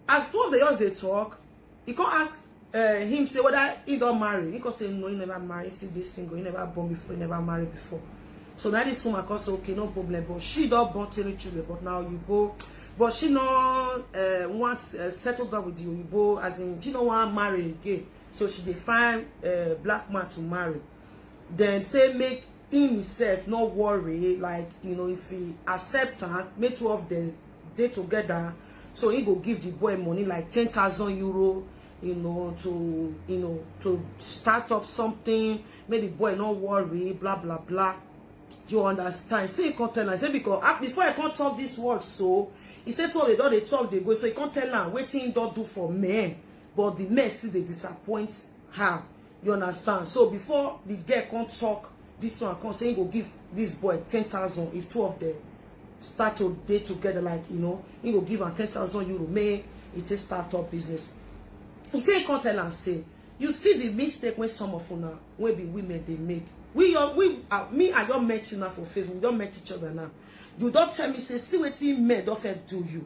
as 2 of the years they talk, he can't ask him say whether he don't marry. He can say no, he never married. Still this single. He never born before. He never married before. So now this woman can say okay, no problem. But she don't born 3 children. But now you go. But she don't want settle down with you go, as in she don't want to marry again. So she define black man to marry. Then say make himself not worry, like you know, if he accept her, make 2 of them day together. So he go give the boy money like 10,000 euro, you know, to start up something. Make the boy not worry, blah blah blah. You understand? Say he can't tell her. Say because before I can't talk this word, so he said to her, they talk, they go. So he can't tell her what he don't do for men, but the men still they disappoint her. You understand? So before the girl can't talk, this one can't say he go give this boy 10,000 if 2 of them start to date together, like you know, he go give her 10,000 euro. May it a start-up business. He say he can't tell her, say you see the mistake when some of una when be women they make. Me and you met you now for Facebook. We don't met each other now. You don't tell me, say, see what men don't do you.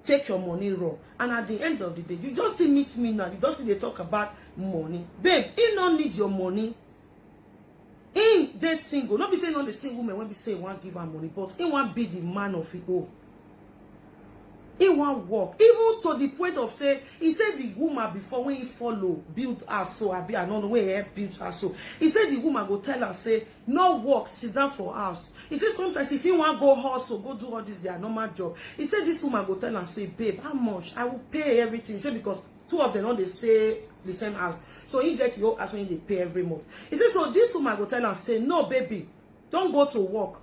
Take your money raw. And at the end of the day, you just still meet me now. You just still talk about money. Babe, he don't need your money. In this single, not be saying on the single woman when we say want give her money, but he want be the man of it all. He want work. Even to the point of say, he said the woman before when he follow, build her so, I don't know where he build her so. He said the woman go tell her, say, no work, sit down for house. He said sometimes if you want go hustle, go do all this, their normal job. He said this woman go tell her, say, babe, how much? I will pay everything. He said because 2 of them don't they stay the same house. So he get your house when they pay every month. He said, so this woman go tell her, say, no, baby, don't go to work.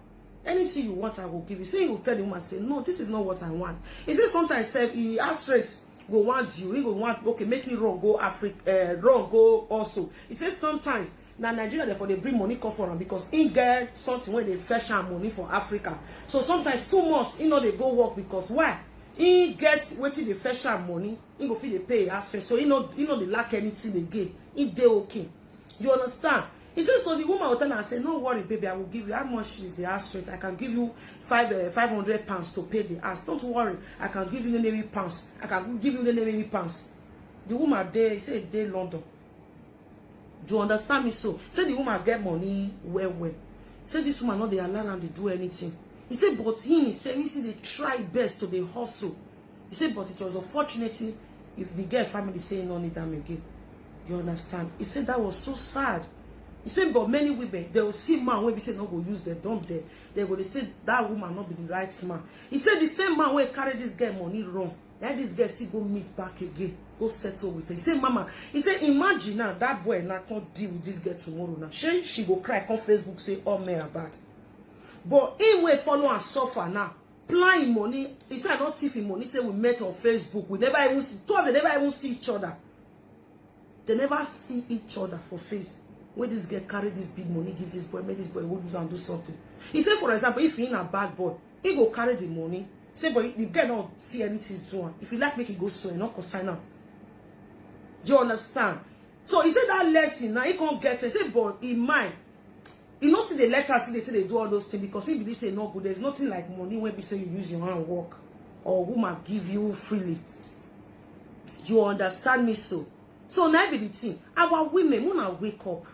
Anything you want, I will give you. So he will tell the woman, say, no, this is not what I want. He says sometimes he asks straight, go want you. He go want, okay, make it wrong, go Africa, wrong, go also. He says sometimes, now Nigeria, therefore, they bring money come for him because he get something when they fetch money for Africa. So sometimes 2 months, you know, they go work because why? He gets waiting the fetch money, he go feel they pay as first. So he know they lack anything again. He they okay. You understand? He says, so the woman will tell her and say, no worry, baby, I will give you, how much is the house rent? I can give you 500 pounds to pay the house. Don't worry, I can give you the Navy pounds. I can give you the Navy pounds. The woman there, he said, they London. Do you understand me? So, say the woman get money well. Say this woman not they allow her to do anything. He said, but he said, he see they try best to the hustle. He said, but it was unfortunate if the girl family say no need them again. You understand? He said that was so sad. He said, but many women, they will see man when we say not go use them, don't they? They will say that woman not be the right man. He said the same man will carry this girl money wrong. Then this girl see go meet back again, go settle with her. He said, mama, he said, imagine now that boy not can't deal with this girl tomorrow now. She go cry on Facebook, say, oh me are bad. But he will follow and suffer now. Plan money. He said, not thief in money. He said, we met on Facebook. We never even see, they never even see each other. They never see each other for face. When this girl carry this big money, give this boy, make this boy go use and do something. He said, for example, if he in a bad boy, he go carry the money. Say, but the girl don't see anything to him. If you like, make it go so, not consign him. Do you understand? So he said that lesson now he can't get it. He said, but in mind, You know, see the letter, see they do all those things because he believes say no good. There's nothing like money when we say you use your hand work or woman give you freely. You understand me so? So now be the thing. Our women wanna wake up.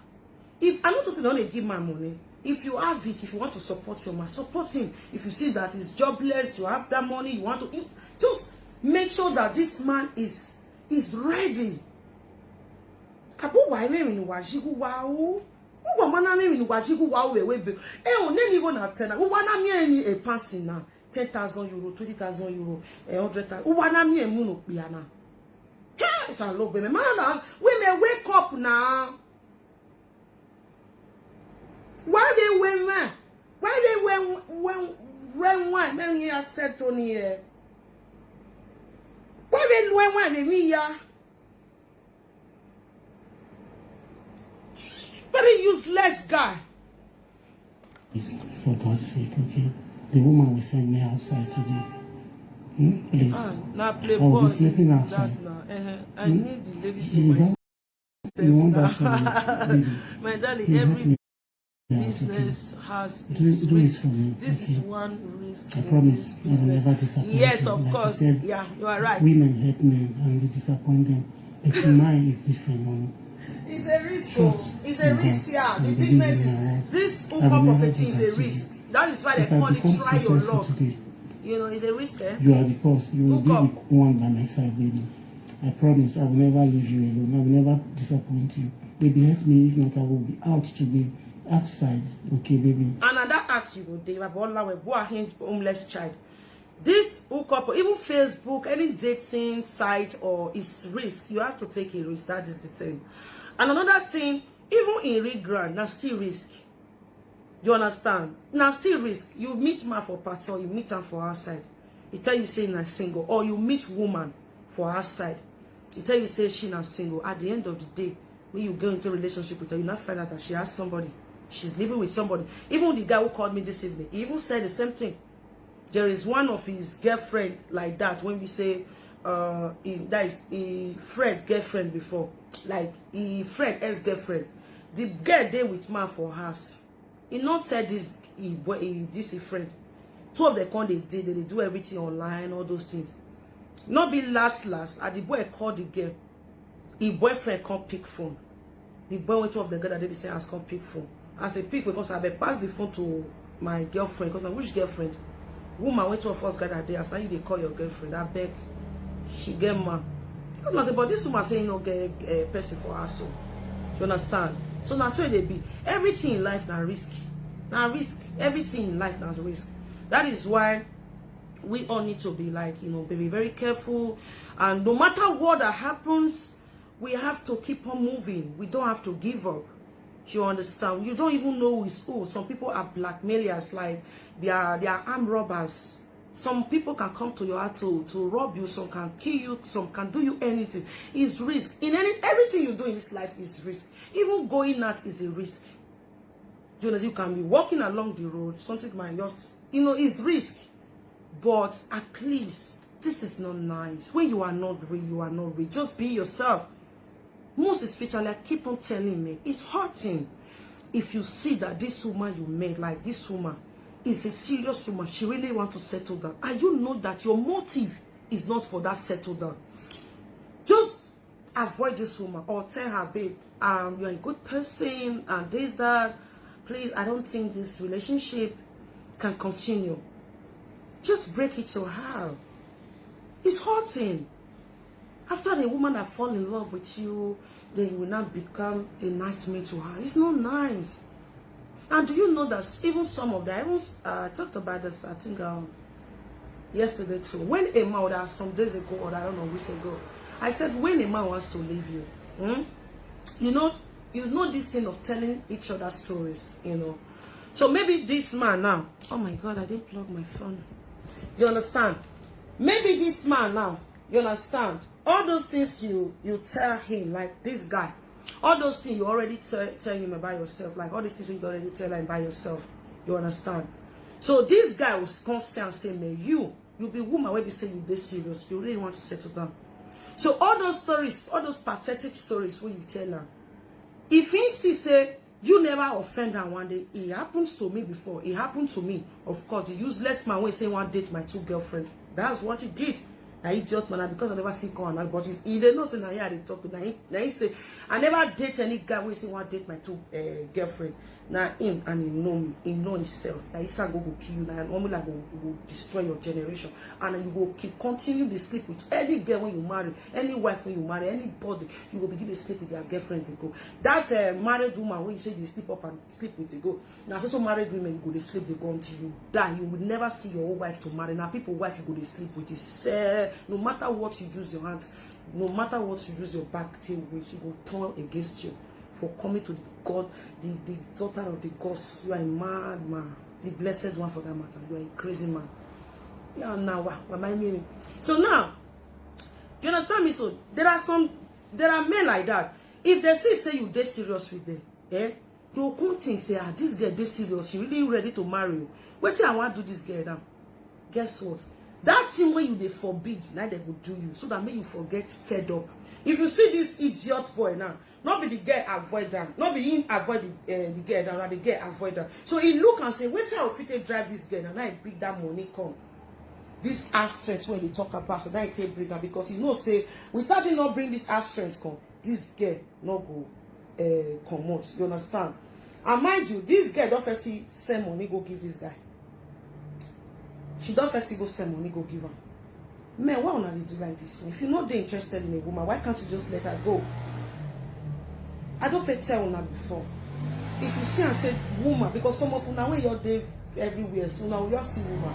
If I want to say don't give my money. If you have it, if you want to support your man, support him. If you see that he's jobless, you have that money, you want to eat, just make sure that this man is ready. Abu wa eme ni wajigu wa o. Uwa mana me ni wajigu wa o we. O ne ni go na tena. Uwa na mi eni e passing na 10,000 euro, 20,000 euro, 100,000. Uwa na mi emu no pia na. It's a love me. Man, women wake up now. Why they when why men here said Tony here? Why they when me ya? Very useless guy. For God's sake, okay? The woman will send me outside today. Please. Now play I'll ball. be sleeping outside. I need the lady Is to that you want that baby? my darling, Please help every me. business has Do its it risk. for me. This Okay. is one risk. I in promise this I will business. never disappoint Yes, you. of Like course. I said, Yeah, you are right. women help men and they disappoint them. But mine is different, mommy. It's a risk. Trust It's a in risk, God yeah. The and business believe in my is word. this I will hookup of never a do thing is that a to you. risk. That is why they If I call it become try your successful luck. today, You know, it's a risk, eh? you are the cause. You will be Hook the up. one by my side, baby. I promise I will never leave you alone. I will never disappoint you. Baby, help me. If not, I will be out today. Outside. Okay, baby. And at that act you go there, homeless child. This hookup, even Facebook, any dating site or it's risk, you have to take a risk. That is the thing. And another thing, even in real grand, that's still risk. You understand? Now still risk. You meet man for party or you meet her for outside. He tell you say na single, or you meet woman for outside. He tell you say she not single. At the end of the day, when you go into a relationship with her, you not find out that she has somebody. She's living with somebody. Even the guy who called me this evening, he even said the same thing. There is one of his girlfriend like that. When we say that is a friend girlfriend before, like a friend ex-girlfriend, the girl there with man for house. He not tell this this friend. Two of them come they do everything online, all those things. Not be last and the boy called the girl. His boyfriend can't pick phone. The boy went to of the girl that they say has can't pick phone. As a pick because I be pass the phone to my girlfriend. Because which girlfriend? Woman went to a first guy that day. As now you they call your girlfriend. I beg. She get mad. I say, but this woman saying no get a person for her so. You understand? So now so they be. Everything in life now risk. Now risk. Everything in life now risk. That is why we all need to be like, you know, be very careful. And no matter what that happens, we have to keep on moving. We don't have to give up. You understand? You don't even know who is who. Some people are blackmailers, like they are armed robbers. Some people can come to your house to rob you. Some can kill you. Some can do you anything. It's risk. In everything you do in this life is risk. Even going out is a risk. You can be walking along the road. Something might just, you know, it's risk. But at least this is not nice. When you are not real, you are not real. Just be yourself. Most especially, I keep on telling me, it's hurting if you see that this woman you met, like this woman, is a serious woman. She really wants to settle down. And you know that your motive is not for that settle down. Just avoid this woman or tell her, babe, you're a good person and this, that. Please, I don't think this relationship can continue. Just break it to her. It's hurting. After the woman that fall in love with you, then you will not become a nightmare to her. It's not nice. And do you know that even some of them, I talked about this, I think, yesterday too. When a man, or some days ago, or I don't know, weeks ago, I said, when a man wants to leave you, you know this thing of telling each other stories, you know. So maybe this man now, oh my God, I didn't plug my phone. You understand? Maybe this man now, you understand? All those things you tell him, like this guy, all those things you already tell him about yourself, like all these things you already tell him about yourself. You understand? So this guy was concerned saying, man, you be woman where be saying you this serious, you really want to settle down. So all those stories, all those pathetic stories when you tell her, if he say You never offend her one day. It happens to me before. It happened to me. Of course, the useless man when say one date my 2 girlfriends. That's what he did. I idiot man, because I never see come and but he did not say now here they talk. Now he say I never date any guy when say one date my 2 girlfriend. Now him and he know me, he know himself. Now he say go kill you now and normally like go destroy your generation. And then you go keep continue to sleep with any girl when you marry, any wife when you marry, anybody, you will begin to sleep with their girlfriends they go. That married woman when you say they sleep up and sleep with they go. Now so married women you go they sleep they go until you die. You will never see your own wife to marry. Now people wife you go they sleep with is no matter what you use your hands, no matter what you use your back tail with, she will turn against you for coming to God, the daughter of the gods. You are a mad man, the blessed one for that matter. You are a crazy man. Yeah, now what am I meaning? So now, you understand me? So there are men like that. If they say you dead serious with them, they will come think say, this girl dead serious. She really ready to marry you. Wait till I want to do this girl now. Guess what? That thing when you they forbid, now they will do you, so that make you forget fed up. If you see this idiot boy now, not be the girl avoid them, not be him avoid the girl now, the girl avoid them. So he look and say, wait till I fit drive this girl, and I bring that money come. This ass strength when they talk about, so that I take bring her because you know say without him not bring this ass strength come, this girl not go come out. You understand? And mind you, this girl don't first see send money go give this guy. She don't first go send money go give her. Man, why would you do like this? If you're not interested in a woman, why can't you just let her go? I don't feel tell her before. If you see and say woman, because some of you now when you're there everywhere, so now you see woman.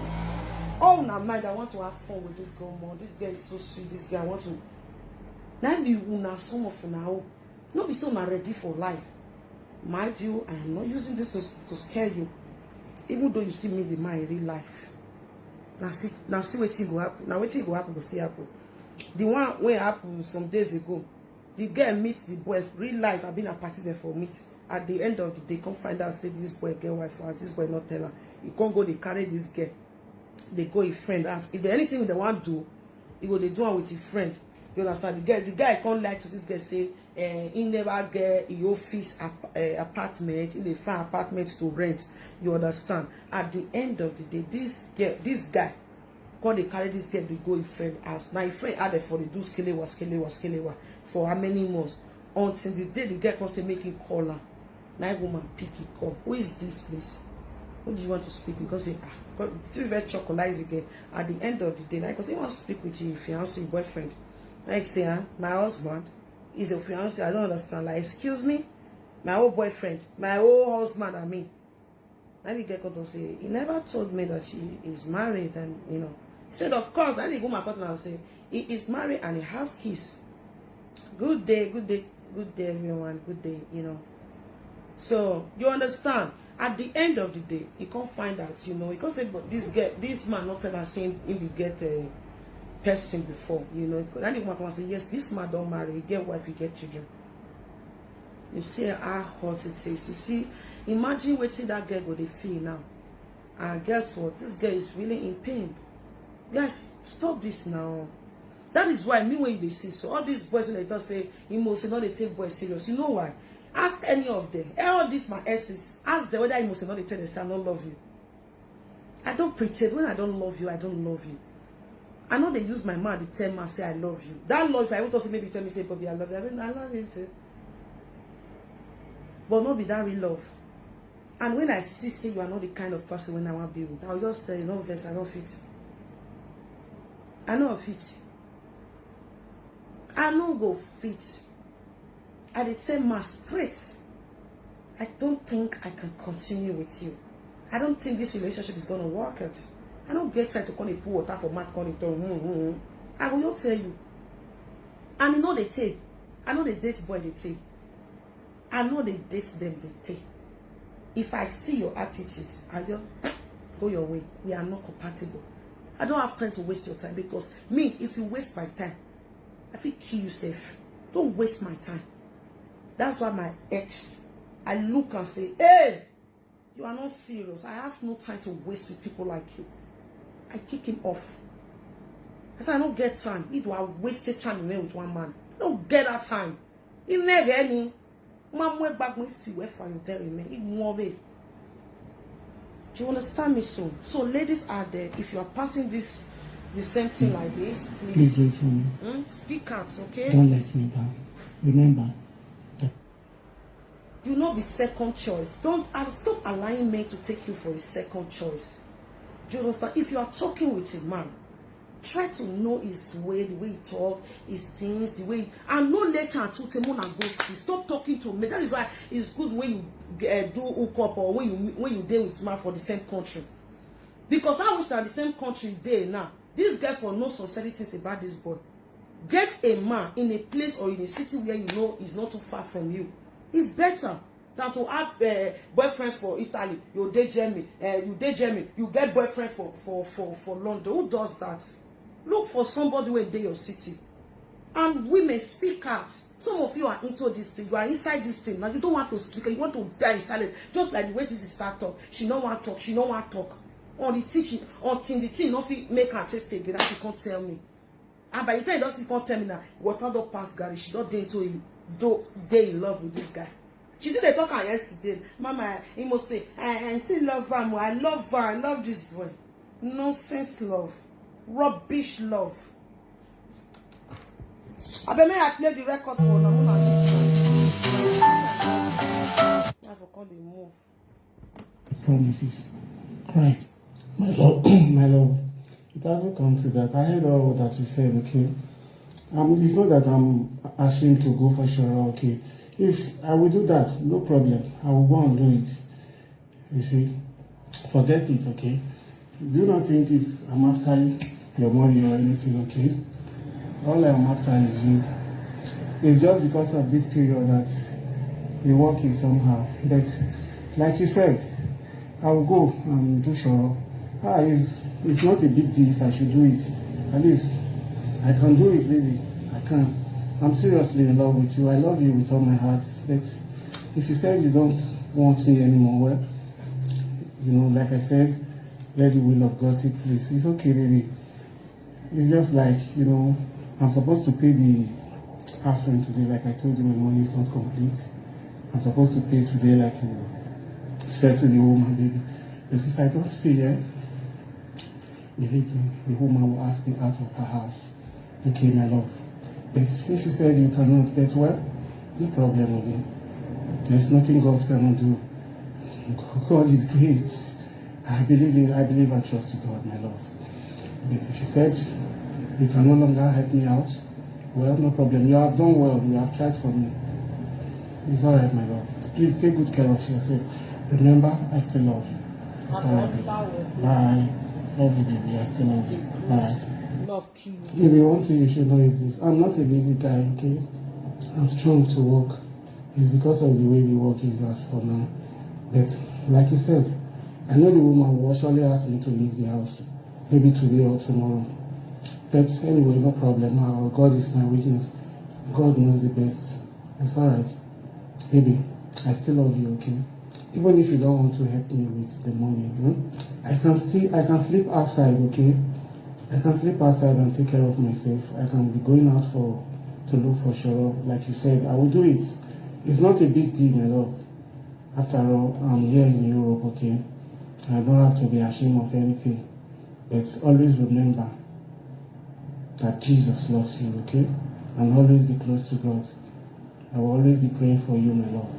Oh, now mind, I want to have fun with this girl more. This girl is so sweet. This girl I want to. Now be now some of you now, not be so not ready for life. Mind you, I am not using this to scare you, even though you see me in my real life. Now see what thing go happen. Now what thing go happen will still happen. The one where happened some days ago, the girl meets the boy real life. I've been a party there for meet. At the end of the day, come find out say this boy get wife for us. This boy not tell her. You can't go. They carry this girl. They go a friend. If there anything they want to do, you go they do it with a friend. You understand? The guy can't lie to this girl say he never get a office apartment, in a fine apartment to rent. You understand? At the end of the day, this guy they carry this girl, they go a friend house. Now a friend added for the do skelewa for how many months until the day the girl comes to make him call her. Now woman pick it call. Who is this place? What do you want to speak? Because say it's very chocolize again. At the end of the day, because he wants to speak with your fiance, boyfriend. Like say, my husband is a fiance. I don't understand. Like, excuse me, my old boyfriend, my old husband, and me. And the girl comes to say, he never told me that she is married, and you know. He said, of course. Then he go my partner and say, he is married and he has kids. Good day, everyone. Good day, you know. So you understand. At the end of the day, you can't find out, you know. You can't say, but this man not tell us saying he will get a person before, you know. And he come and say, yes, this man don't marry, he get wife, he get children. You see how hot it is. You see, imagine waiting that girl go they feel now. And guess what? This girl is really in pain. Guys, stop this now. That is why me when they see so all these boys when they don't say you must not they take boys serious. You know why? Ask any of them. All these my exes. Ask them whether you must not they tell them say I don't love you. I don't pretend. When I don't love you, I don't love you. I know they use my mouth to tell me say I love you. That love, if I want to say maybe tell me say Bobby I love you. I love you too. But not be that real love. And when I see say you are not the kind of person when I want to be with, I'll just say, no verse, I don't fit. I know fit. I know go fit. I did say my straight. I don't think I can continue with you. I don't think this relationship is gonna work out. I don't get time to call it pour water for mat call it I will not tell you. And you know they take. I know the date boy they take. I know they date them they take. If I see your attitude, I just go your way. We are not compatible. I don't have time to waste your time because me, if you waste my time, I feel kill yourself. Don't waste my time. That's why my ex, I look and say, hey, you are not serious. I have no time to waste with people like you. I kick him off. I said, I don't get time. If I wasted time with one man, I don't get that time. He never any. Do you understand me? So ladies out there, if you are passing the same thing like this, Please wait for me. Speak out, okay? Don't let me down. Remember that. Do not be second choice. Don't stop allowing men to take you for a second choice. Do you understand? If you are talking with a man, try to know his way, the way he talk, his things, the way, and no later and to Timon and go see. Stop talking to me. That is why it's good when you do hook up or when you deal with man for the same country. Because I wish that the same country there now. This girl for no sincerity things about this boy. Get a man in a place or in a city where you know is not too far from you. It's better than to have a boyfriend for Italy. You date Germany. You get boyfriend for London. Who does that? Look for somebody where they your city. And women speak out. Some of you are into this thing. You are inside this thing. Now you don't want to speak. You want to die in silence. Just like the way this start talk. She don't want to talk. She don't want to talk. On the teaching, until the thing not make her taste again. That she can't tell me. And by the time she can't tell me now, what other past Gary, she don't into him. Though they in love with this guy. She said they talk her yesterday. Mama, he must say, I still love her. I love her. I love this boy. Nonsense love. Rubbish love. I bet I play the record for now. I forgot the move. Promises. Christ, my love, my love. It hasn't come to that. I heard all that you said, okay? It's not that I'm ashamed to go for sure, okay? If I will do that, no problem. I will go and do it. You see? Forget it, okay? Do not think I'm after your money or anything, okay? All I am after is you. It's just because of this period that the work is somehow. But like you said, I will go and do sure. It's not a big deal if I should do it. At least I can do it, really. I can. I'm seriously in love with you. I love you with all my heart. But if you said you don't want me anymore, well, you know, like I said, let the will of God take place. It's okay, baby. It's just like, you know, I'm supposed to pay the house rent today. Like I told you, my money is not complete. I'm supposed to pay today, like you said to the woman, baby. But if I don't pay, believe me, the woman will ask me out of her house. Okay, my love. But if you said you cannot, but well, no problem with it. There's nothing God cannot do. God is great. I believe and trust in God, my love. But if you said you can no longer help me out, well, no problem. You have done well. You have tried for me. It's all right, my love. Please take good care of yourself. Remember, I still love you. It's all right, baby. Bye. Love you, baby. I still love you. Bye. Love you. Maybe one thing you should know is this. I'm not a lazy guy, okay? I'm strong to work. It's because of the way the work is as for now. But like you said, I know the woman will surely ask me to leave the house. Maybe today or tomorrow. But anyway, no problem. God is my witness. God knows the best. It's alright. Baby, I still love you, okay? Even if you don't want to help me with the money, I can sleep outside, okay? I can sleep outside and take care of myself. I can be going out to look for sure. Like you said, I will do it. It's not a big deal, my love. After all, I'm here in Europe, okay? I don't have to be ashamed of anything. But always remember that Jesus loves you, okay? And always be close to God. I will always be praying for you, my love.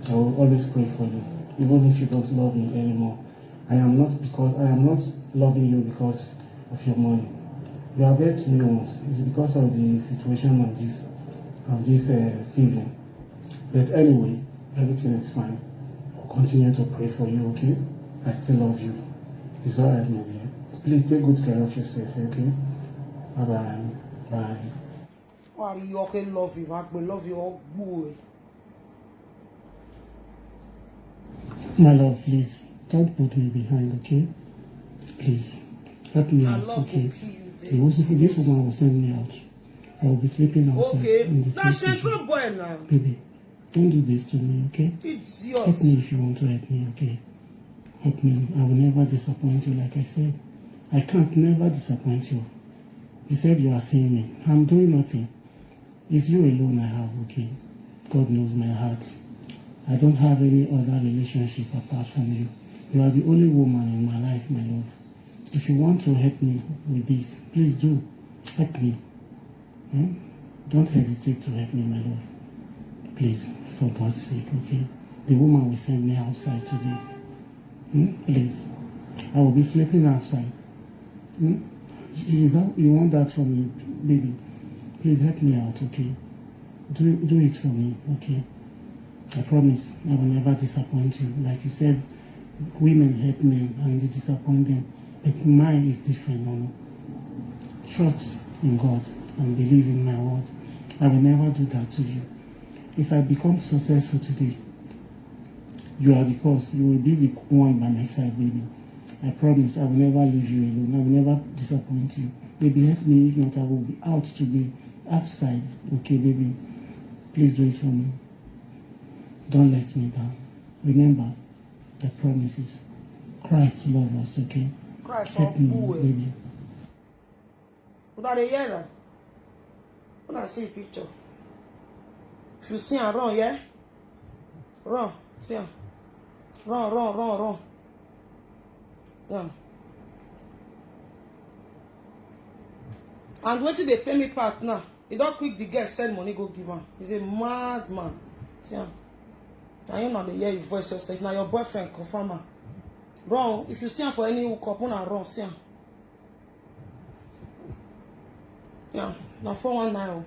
I will always pray for you, even if you don't love me anymore. I am not loving you because of your money. You have helped me once. It's because of the situation of this season. But anyway, everything is fine. I'll continue to pray for you, okay? I still love you. It's alright, my dear. Please take good care of yourself, okay? Bye-bye. Bye. Why you okay? Love you. I love you all boy. My love, please, don't put me behind, okay? Please, help me out, okay? This woman will send me out. I will be sleeping outside. Okay, in the that's central boy now. Baby, don't do this to me, okay? It's yours. Help me if you want to help me, okay? Help me. I will never disappoint you, like I said. I can't never disappoint you. You said you are seeing me. I'm doing nothing. It's you alone I have, okay? God knows my heart. I don't have any other relationship apart from you. You are the only woman in my life, my love. If you want to help me with this, please do. Help me. Don't hesitate to help me, my love. Please, for God's sake, okay? The woman will send me outside today. Please. I will be sleeping outside. You want that from me, baby? Please help me out, okay? Do it for me, okay? I promise I will never disappoint you. Like you said, women help men and they disappoint them. But mine is different, Mama. Trust in God and believe in my word. I will never do that to you. If I become successful today, you are the cause. You will be the one by my side, baby. I promise I will never leave you alone. I will never disappoint you. Baby, help me. If not, I will be out today. Outside. Okay, baby. Please do it for me. Don't let me down. Remember the promises. Christ loves us, okay? Christ help me, baby. Without a year, when I see a picture, if you see her run, yeah? Run, see her. Run. Yeah. And when they pay me part now, he don't quick the girl send money go give him. He's a madman. See her. And you know they hear your voice just like now your boyfriend confirm her. Run. If you see him for any hookup, run, see her. Yeah, now 419.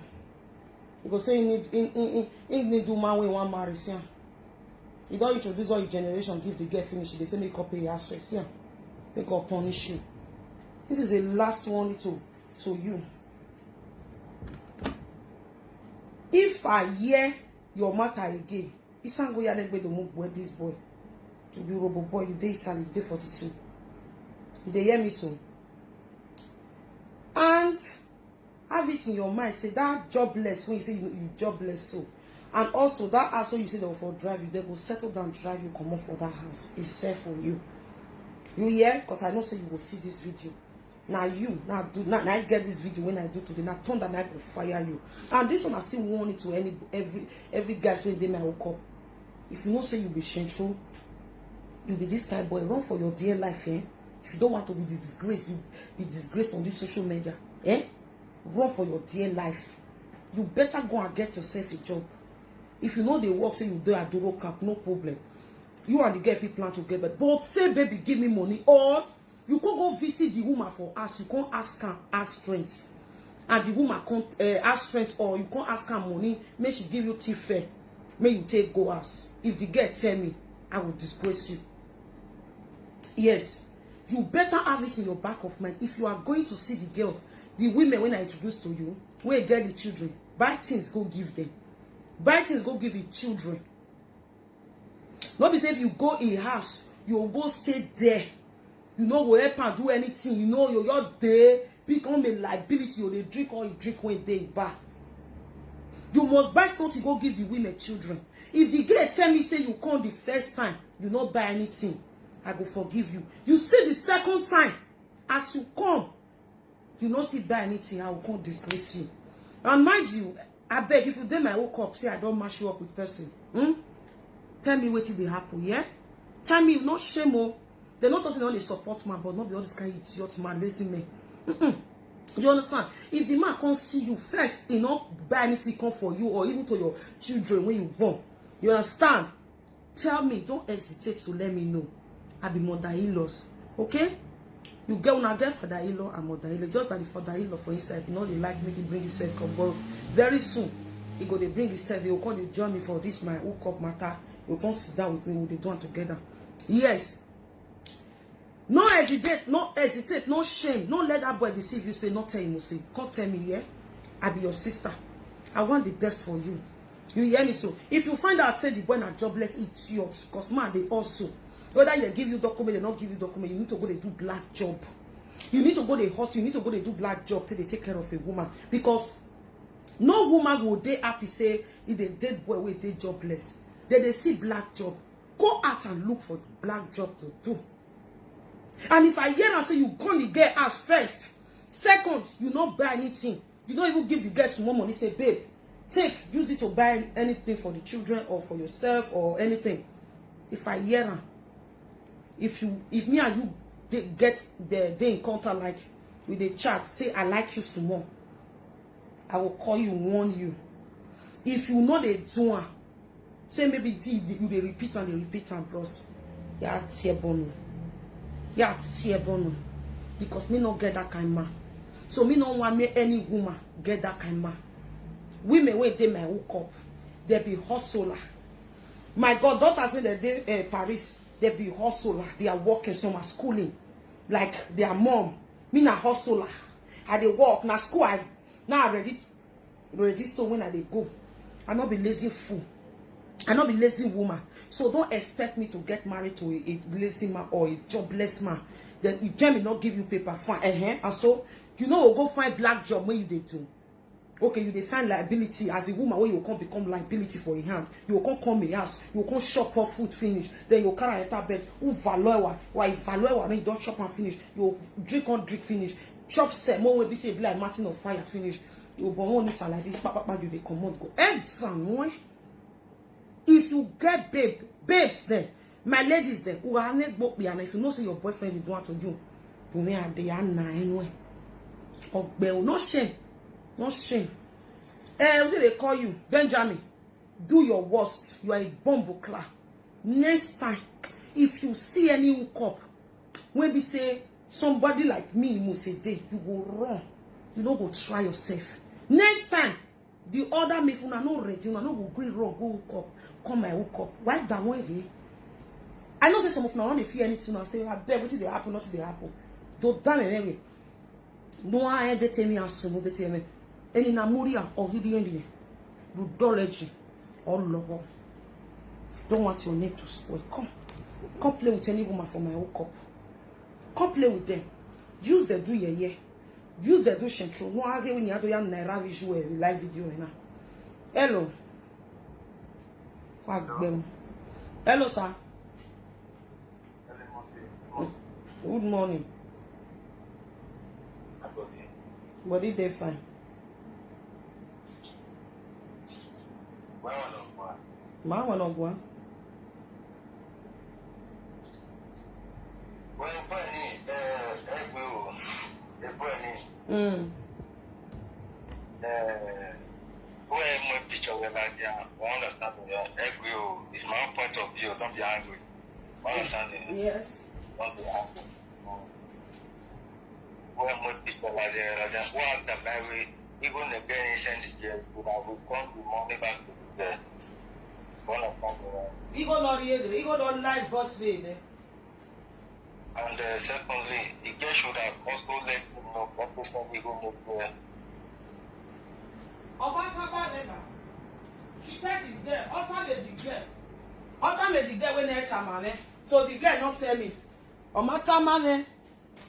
You go say he need do man when one marry, see. You don't introduce all your generation, give the girl finish. They say make up pay your stress, see. Make up punish you. This is the last one to you. If I hear your matter again, it's not going to move with this boy. To be robo boy, you day Italy, you day 42. They hear me so. And have it in your mind, say that jobless when you say you jobless so, and also that asshole you say they will for drive you, they go settle down, drive you, come off for that house. It's safe for you. You hear? Because I know say you will see this video. Now I get this video when I do today. Now turn that night will fire you. And this one I still want it to every guys when they might wake up. If you know say you be shameful, you be this kind of boy, run for your dear life, eh? If you don't want to be disgraced, you be disgraced on this social media, eh? Run for your dear life. You better go and get yourself a job. If you know they work, say you do a duro cap, no problem. You and the girl if you plan together. But say, baby, give me money. Or you can't go visit the woman for us. You can't ask her strength. And the woman can't ask strength, or you can't ask her money. May she give you tea fare. May you take go ask. If the girl tell me, I will disgrace you. Yes. You better have it in your back of mind. If you are going to see the girl, the women when I introduce to you, when you get the children, buy things, go give them. Buy things, go give the children. Not be say if you go in house, you will go stay there. You know, will help and do anything. You know, you're there, become a liability, or they drink all you drink when they buy. You must buy something, go give the women children. If the girl tell me, say you come the first time, you not buy anything, I go forgive you. You see the second time, as you come, you not see buy anything, I will come disgrace you. And mind you, I beg, if you did my woke up, say I don't mash you up with person. Tell me what did happen, yeah? Tell me, not shame, oh. They're not saying only support man, but not be all this kind of idiot man, lazy man. You understand? If the man can't see you first, he not buy anything come for you, or even to your children when you born. You understand? Tell me, don't hesitate to let me know. I be mother-in-laws, okay? You get when I get father-in-law and mother-in-law. Just that the father-in-law for inside, you know, they like me to bring himself come, but very soon, he go they bring himself. He will call the join me for this my hookup matter. He will come sit down with me. We'll do it together. Yes. No hesitate, no shame. No let that boy deceive you. Say, not tell him, say, come tell me, yeah? I be your sister. I want the best for you. You hear me? So if you find out say the boy not jobless, it's yours. Because man, they also, whether they give you document, they not give you document, you need to go they do black job. You need to go they hustle, you need to go they do black job till they take care of a woman. Because no woman will they happy say if they dead boy with they jobless. Then they see black job. Go out and look for black job to do. And if I hear and say you go the girl ask first, second, you not buy anything, you don't even give the girl some more money, say, babe, use it to buy anything for the children or for yourself or anything. If I hear her, if me and you get the encounter, like with the chat, say I like you some more, I will call you, warn you. If you know the do say maybe you they repeat and bros. Yeah, because me not get that kind of man. So me don't want me any woman get that kind of man. Women when they may hook up, they be hustler. My daughters when they Paris, they be hustler. They are working, some are schooling, like their mom. Me na hustler. I they work na school. I now ready. So when I they go, I not be lazy fool. I not be lazy woman. So don't expect me to get married to a lazy man or a jobless man. Then Jamie not give you paper, fine. And so you know go find black job when you they do. Okay, you define liability as a woman where you can't become liability for a hand. You can't come a house, you can't shop her food finish. Then you carry enter bed. Who value why value when you don't chop and finish. You drink finish. Chop set more will be say like Martin of fire finish. You born only salad this papa you they command go. Exam. If you get babes then, my ladies then, who are not both and if you know say your boyfriend is doing to you may have the anyway. Or no shame. No shame. What do they call you? Benjamin. Do your worst. You are a bumbleclap. Next time, if you see any hookup, when we say somebody like me, Musede, you go run. You know, go try yourself. Next time, the other me, if you are not ready, you are not go green wrong, go hook up. Come my hook up. Write down one again. I know say some of you don't fear anything. I say, I beg, what did they happen? Not did they happen? Don't damn it anyway. No, I ain't tell me and some they tell me. Any namuria or hibiende, ludology or logo. Don't want your name to spoil. Come play with any woman for my hook up. Come play with them. Use the do ye. Use the do shentro. No, I when you have to yan naira visual live video now. Hello. Hello, sir. Good morning. Body they fine. Ma wana gwa. It's my own point of view. Don't be angry. Understanding? Yes. Don't be angry. When my picture like that, one that marry, even again send the jail, we will come the money back to the He go not here. He go not live first way. And secondly, the girl should have also let him know what person he go move there. She tell the girl, Otta the girl when they tell me. So the girl not tell me. Omata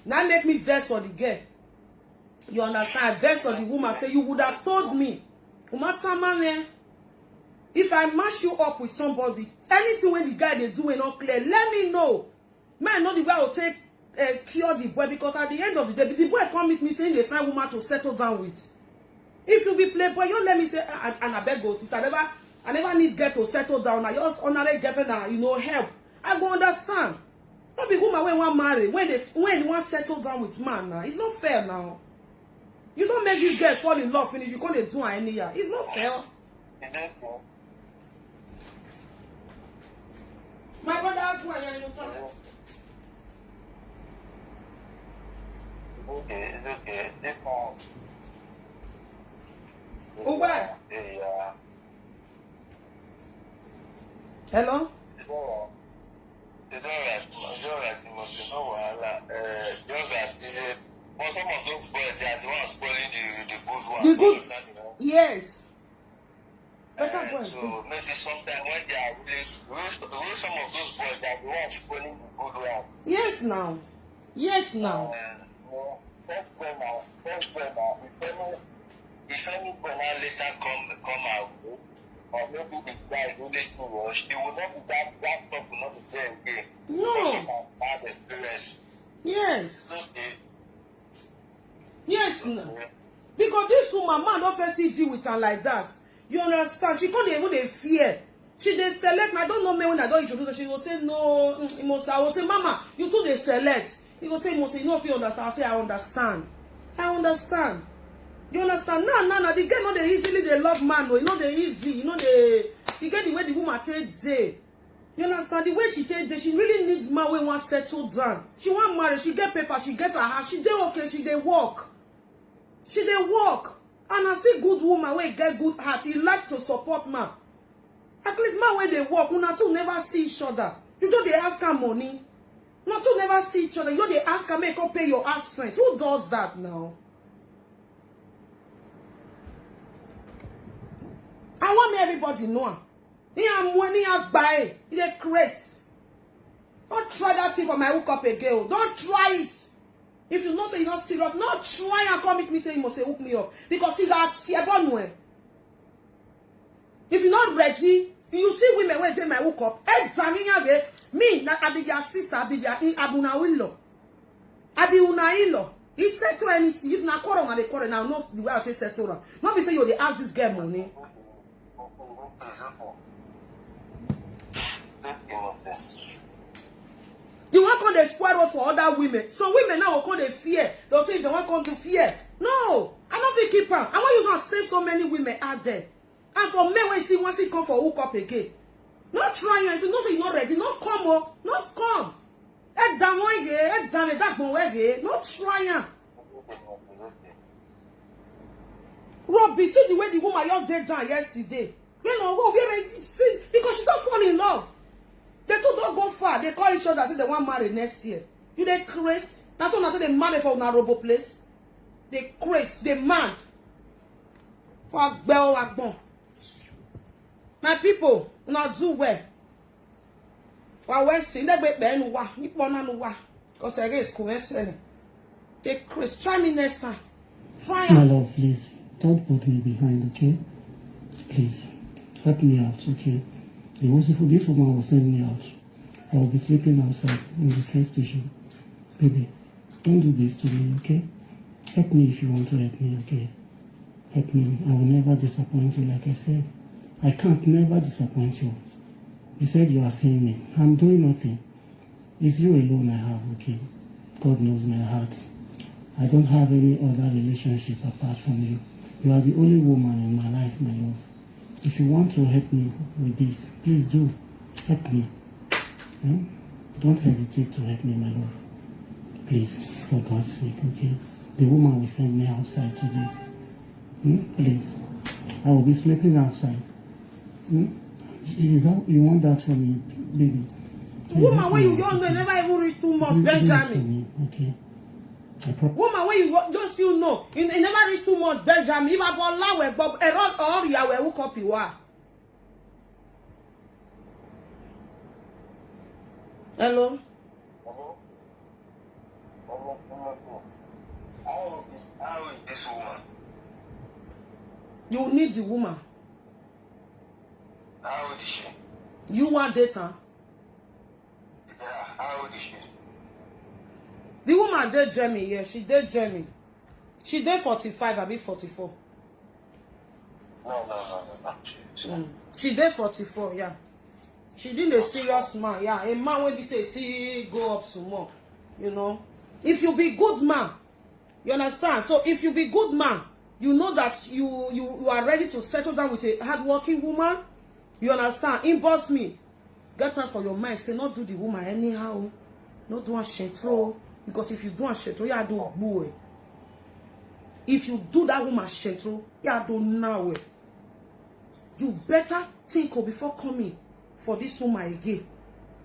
now make me vex for the girl. You understand? Vex for the woman. Say you would have told me. Omata if I mash you up with somebody, anything when the guy they do is not clear, let me know. Man, not the guy will take cure the boy, because at the end of the day, the boy come meet me saying they find woman to settle down with. If you be playboy, you let me say, and I beg go, sister, I never need girl to settle down. I just honorary girlfriend and help. I go understand. Not be woman when one marry, when you want settle down with man now. It's not fair now. You don't make this girl fall in love finish. You can't do any year. It's not fair. My brother, how do I hear you? Okay, it's okay. It's fine. Oh, why? Yeah. Hello? It's alright. It's alright. It's alright. You must be no wahala. Just that for some of those boys, they are the ones spoiling the good one. The good. Yes. Better boys. So maybe sometime when they are really some of those boys, they are the ones spoiling the good one. Yes, now. Yes, now. If any boy later come out, or maybe the guys who listen to us, they will not be that talk will not be there again. No. Bad experience. Yes. Okay. Yes, now. Because this woman, man, don't first see deal with her like that. You understand? She can't even they fear. She they select. I don't know me when I don't introduce her. She will say no. I will say, Mama, you too they select. He will say, you know if you understand. I say I understand. I understand. You understand? No. The girl know they easily they love man. No, you know they easy. You know they. You get the way the woman take day. You understand? The way she take day, she really needs man when one settle down. She want marry. She get paper. She get her house. She dey okay. She dey work. She dey work. And I see good woman when get good heart. He like to support man. At least man when they work, una two never see each other. You know they ask her money. Una two never see each other. You know they ask her make her pay your ass rent. Who does that now? I want me everybody know. He am money a buy. He dey craze. Don't try that thing for my hookup again. Don't try it. If you know say you're not serious, not try and come with me say you must say hook me up. Because he got everywhere. If you're not ready, you see women when they my hook up. Me, I be their sister, I be their abunawilo. I be unailo. He said to anything. If not quarrel, they quarrel now. Know the way I take settle her. Not be say you they ask this girl money. You want to come spoil road for other women. So women now will come they fear. They'll say if they want to come to fear. No, I don't think keep her. I want you to save so many women out there. And for men when see once he come for hook up again. Not trying. If you know say you're not ready, not come oh, not come. Head down one again, head down a dark one again. Not trying. Robbie, see the way the woman you dead down yesterday. You know, go very see because she don't fall in love. They two don't go far. They call each other say they want marry next year. You they crazy? That's why they marry for a robo place. They crazy. They mad. For a bell agbon. My people, not do well. Well, when see they be no wa, ni pona no wa. Cause I guess coincidence. They crazy. Try me next time. Try. My love, please don't put me behind, okay? Please help me out, okay? This woman will send me out. I will be sleeping outside in the train station. Baby, don't do this to me, okay? Help me if you want to help me, okay? Help me. I will never disappoint you, like I said. I can't never disappoint you. You said you are seeing me. I'm doing nothing. It's you alone I have, okay? God knows my heart. I don't have any other relationship apart from you. You are the only woman in my life, my love. If you want to help me with this, please do. Help me. Yeah? Don't hesitate to help me, my love. Please, for God's sake, okay? The woman will send me outside today. Please. I will be sleeping outside. You want that from me, baby? Woman, when you young, they never even reach 2 months, Benjamin. Okay. Woman, when you just you know, you never reach 2 months, Benjamin. If I go lawe, Bob, around all you are, who copy what? Hello? How is this woman? You need the woman. How old is she? You want data? Yeah, how old is she? The woman did Jamie, yeah, she did Jamie. She did 45, I be 44. No. She did 44, yeah. She did a serious man, yeah. A man when we say see go up some more, you know. If you be good man, you understand? So if you be good man, you know that you are ready to settle down with a hardworking woman. You understand? Inbox me. Get time for your mind. Say not do the woman anyhow. Not do a shetro. Because if you do a shetro, you do boy. If you do that woman shetro, you do now. You better think before coming for this woman again.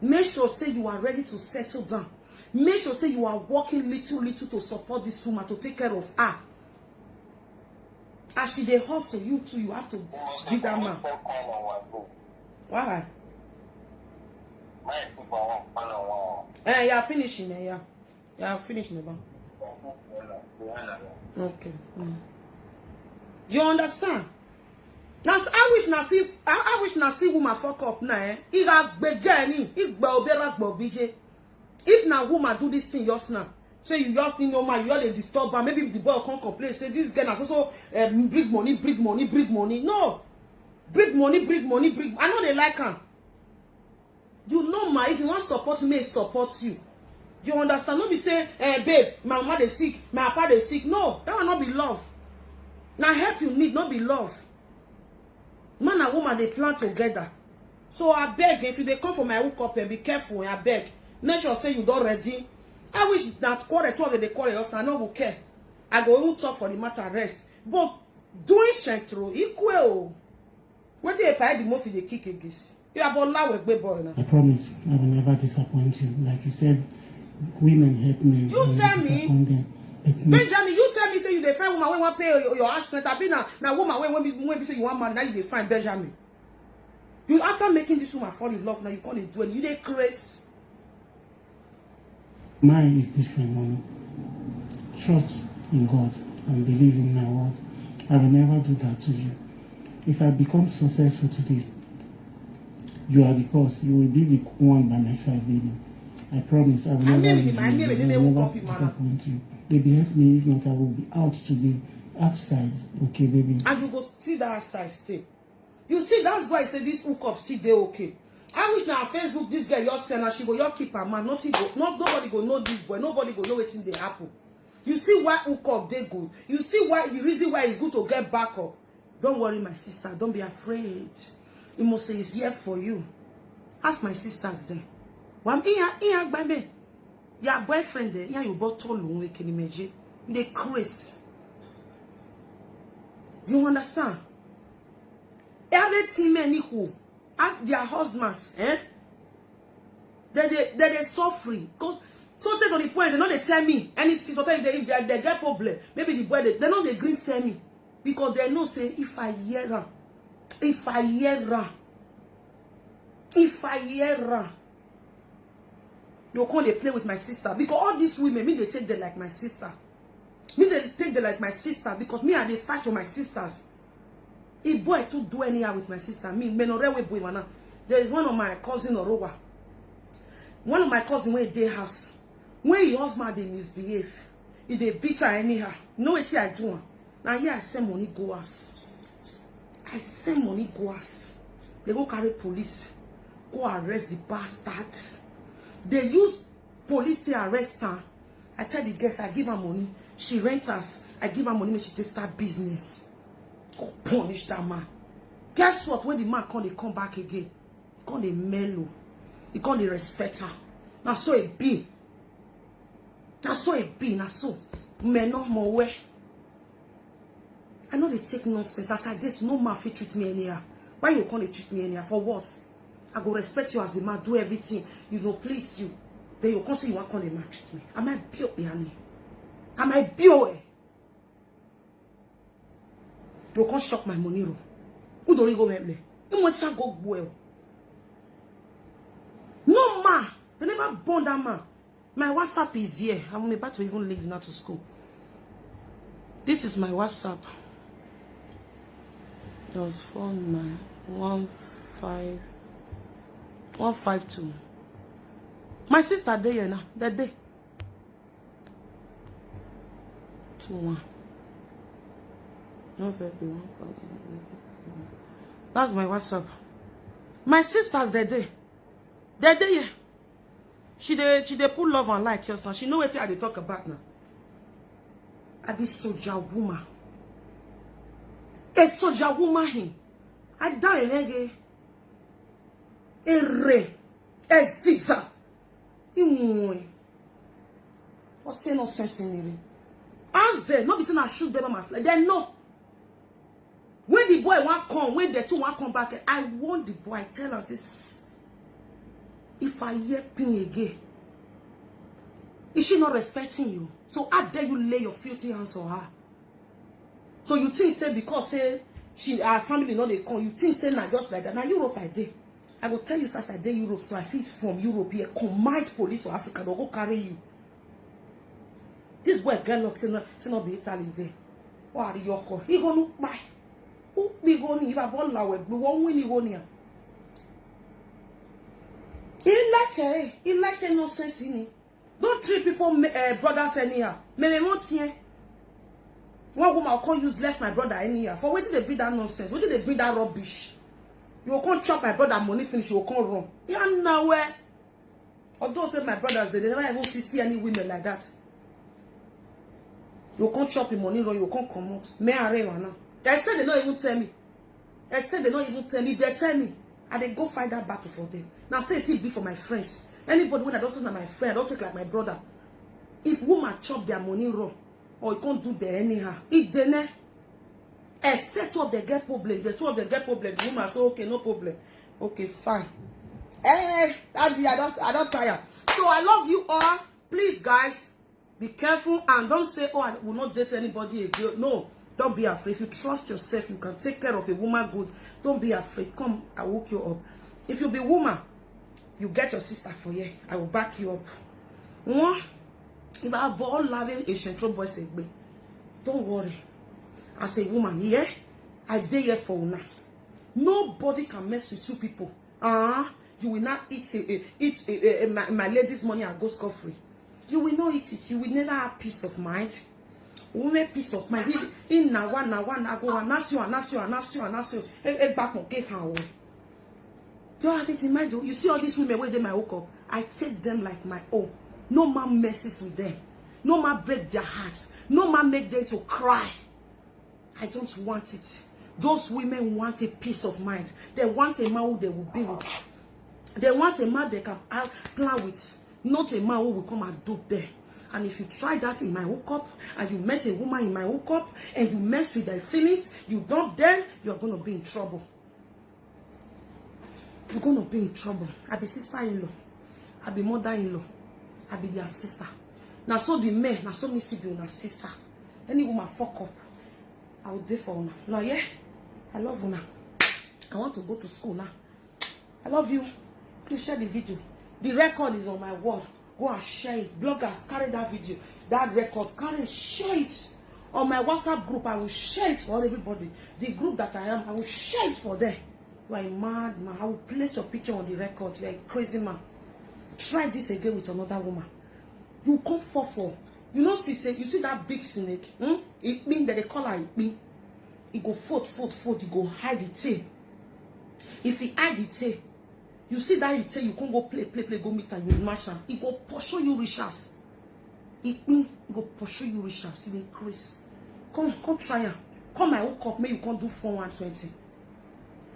Make sure say you are ready to settle down. Make sure say you are working little to support this woman, to take care of her. As she dey hustle, you too, you have to give that man. Why? Yeah, finishing, yeah. Yeah, finishing, okay. You understand? That's I wish Nasi woman fuck up now. He got begani. He obera bobije. If na woman do this thing just now, so you just need no man, you just disturb her. Maybe the boy can't complain. Say this girl has also bring money. No, bring money. I know they like him. You know, ma, if you want support me, support you. You understand? Not be say, babe, my mama they sick, my papa they sick. No, that will not be love. Now help you need, not be love. Man and woman, they plan together. So I beg, if you they come for my hookup and be careful, I beg. Make sure say you don't ready. I wish that quarter 12 they call us, I no will care. I go even talk for the matter rest. But doing shentro, equal. What do you pay the most they kick against? You are about loud with boy now. I promise I will never disappoint you. Like you said, women help me. You tell me. Benjamin, you tell me say you dey find woman when want pay your house rent. I be now woman when be say you want man, now you dey find Benjamin. You after making this woman fall in love, now you can't do it. You dey crazy. Mine is different, mommy. Trust in God and believe in my word. I will never do that to you. If I become successful today, you are the cause. You will be the one by my side, baby. I promise I will never leave you. I will never disappoint you. Baby, help me. If not, I will be out today. Outside. Okay, baby. And you go see that outside still. You see, that's why I say this hookup still dey okay. I wish now on Facebook this girl your send her, she go your keep her man. Nobody go know this boy. Nobody go know wetin dey happen. You see why hookup dey good. You see why the reason why it's good to get back up. Don't worry, my sister. Don't be afraid. He must say it's here for you. Ask my sisters there. Wam iya by me. Your boyfriend there. Yeah, you both told me can imagine. They crazy. You understand? Every men who ask their husbands, they suffer. So take on the point, they know they tell me anything. So if they get problem, maybe the boy they know they green tell me. Because they know say if I hear her, you can't they play with my sister. Because all these women, me they take them like my sister. Me they take them like my sister because me and they fight for my sisters. If boy to do anyhow with my sister, me menorewe boy mana. There is one of my cousin Orowa. One of my cousin when they house. When your husband they misbehave, if they beat her anyhow, know what I do. Now here I send money go us. I send money go us. They go carry police, go arrest the bastards. They use police to arrest her. I tell the guests, I give her money. She rents us. I give her money when she start business. Go punish that man. Guess what? When the man come back again, he come they mellow. He come they respect her. Now so it be. Now so it be. Now so men no more way. I know they take nonsense. As I this, no man fit treat me anyhow. Why you come they treat me anyhow? For what? I go respect you as a man, do everything, you know, please you. Then you come say you want to come and treat me. Am I built behind me? Am I built? You can't shock my money. Who don't go well? You must go well. No man, they never born that man. My WhatsApp is here. I'm about to even leave now to school. This is my WhatsApp. That was phone my 152. My sister there now. That day. 21. That's my WhatsApp. My sister's that day. That day, yeah. She dey put love and like just now. She know what I dey talk about now. I be soldier woman. A soldier woman here. I die lege. A re. A ziza. Imwe. What say no sense in me? Ask them. Not be saying I shoot them on my flag. They know. When the boy want come, when the two want come back, I want the boy. I tell her, say, if I hear ping again, is she not respecting you? So how dare you lay your filthy hands on her? So you think say because say her family know they come, you think say now just like that. Now Europe I did. I will tell you as I did Europe, so I feel from Europe here, combined police of Africa, they'll go carry you. This boy girl looks say not be Italy there. What are you call? He gonna buy. Who be going if I ball law we won't win you here. He like no sense in it. Don't treat people brothers anyhow. Me won't here. One woman can't use less my brother anyhow. For waiting they bring that nonsense. Waiting they bring that rubbish. You will come chop my brother money finish, you will come run. Yeah, nowhere. Although say my brothers, they never even see any women like that. You will come chop your money run, you will come come out. Me are now. They said they don't even tell me. They said they don't even tell me. If they tell me, I they go fight that battle for them. Now say it be for my friends. Anybody when I don't say my friend, I don't take like my brother. If woman chop their money raw, or you can't do the anyhow, it then except two of them get problem. The two of them get problem. The woman say, okay, no problem. Okay, fine. Hey, daddy, I don't tire. So I love you all. Please, guys, be careful and don't say, oh, I will not date anybody again. No, don't be afraid. If you trust yourself, you can take care of a woman good. Don't be afraid. Come, I will hook you up. If you be woman, you get your sister for you. I will back you up. If I ball loving a central boy say, don't worry. As a woman, yeah, I dare here for now. Nobody can mess with two people. You will not eat my lady's money and go scot-free. You will not eat it. You will never have peace of mind. Women peace of mind. In na one, I go and ask you. Back on cake and you have it in mind. You see all these women where they my hook up. I take them like my own. No man messes with them. No man break their hearts. No man make them to cry. I don't want it. Those women want a peace of mind. They want a man who they will be with. They want a man they can plan with. Not a man who will come and dupe them. And if you try that in my hookup, and you met a woman in my hookup, and you mess with their feelings, you dump them, you're going to be in trouble. You're going to be in trouble. I be sister-in-law. I be mother-in-law. I be their sister. Now so the men, now so me see be una sister. Any woman fuck up, I will do for una. Now yeah, I love una. I want to go to school now. I love you. Please share the video. The record is on my wall. Go and share it. Bloggers, carry that video. That record, carry it, share it. On my WhatsApp group, I will share it for everybody. The group that I am, I will share it for them. You are a mad man. I will place your picture on the record. You are a crazy man. Try this again with another woman. You come for. You know, you see that big snake? It means that they call her it. It go fold. It go hide the tail. If he hide the tail, you see that it tail, you can't go play, go meet and you mash her. It go pursue you riches. It means it go pursue you riches. You dey Chris. Come try her. Come my hook up, maybe you can't do 4-120.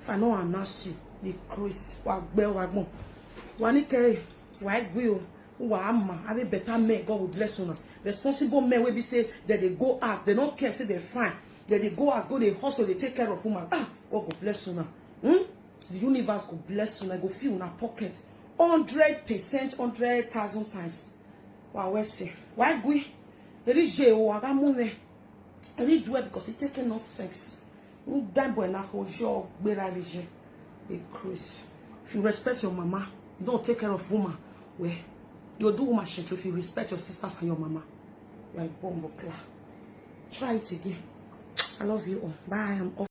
If I know I'm not you, the Chris. Wanike, why will have a better man, God will bless you. Responsible men will be say that they go out, they don't care, say they're fine. That they go out, go they hustle, they take care of woman. God will bless you now. The universe will bless you. I go feel in a pocket 100%, 100,000 times. Wow, where's say? Why go? There is J.O. I got money. I really do it because it's taking no sex. Damn boy, now hold your better Chris. If you respect your mama, you don't take care of woman. Where you do woman shit if you respect your sisters and your mama. Like bomb or clap. Try it again. I love you all. Bye. I'm off.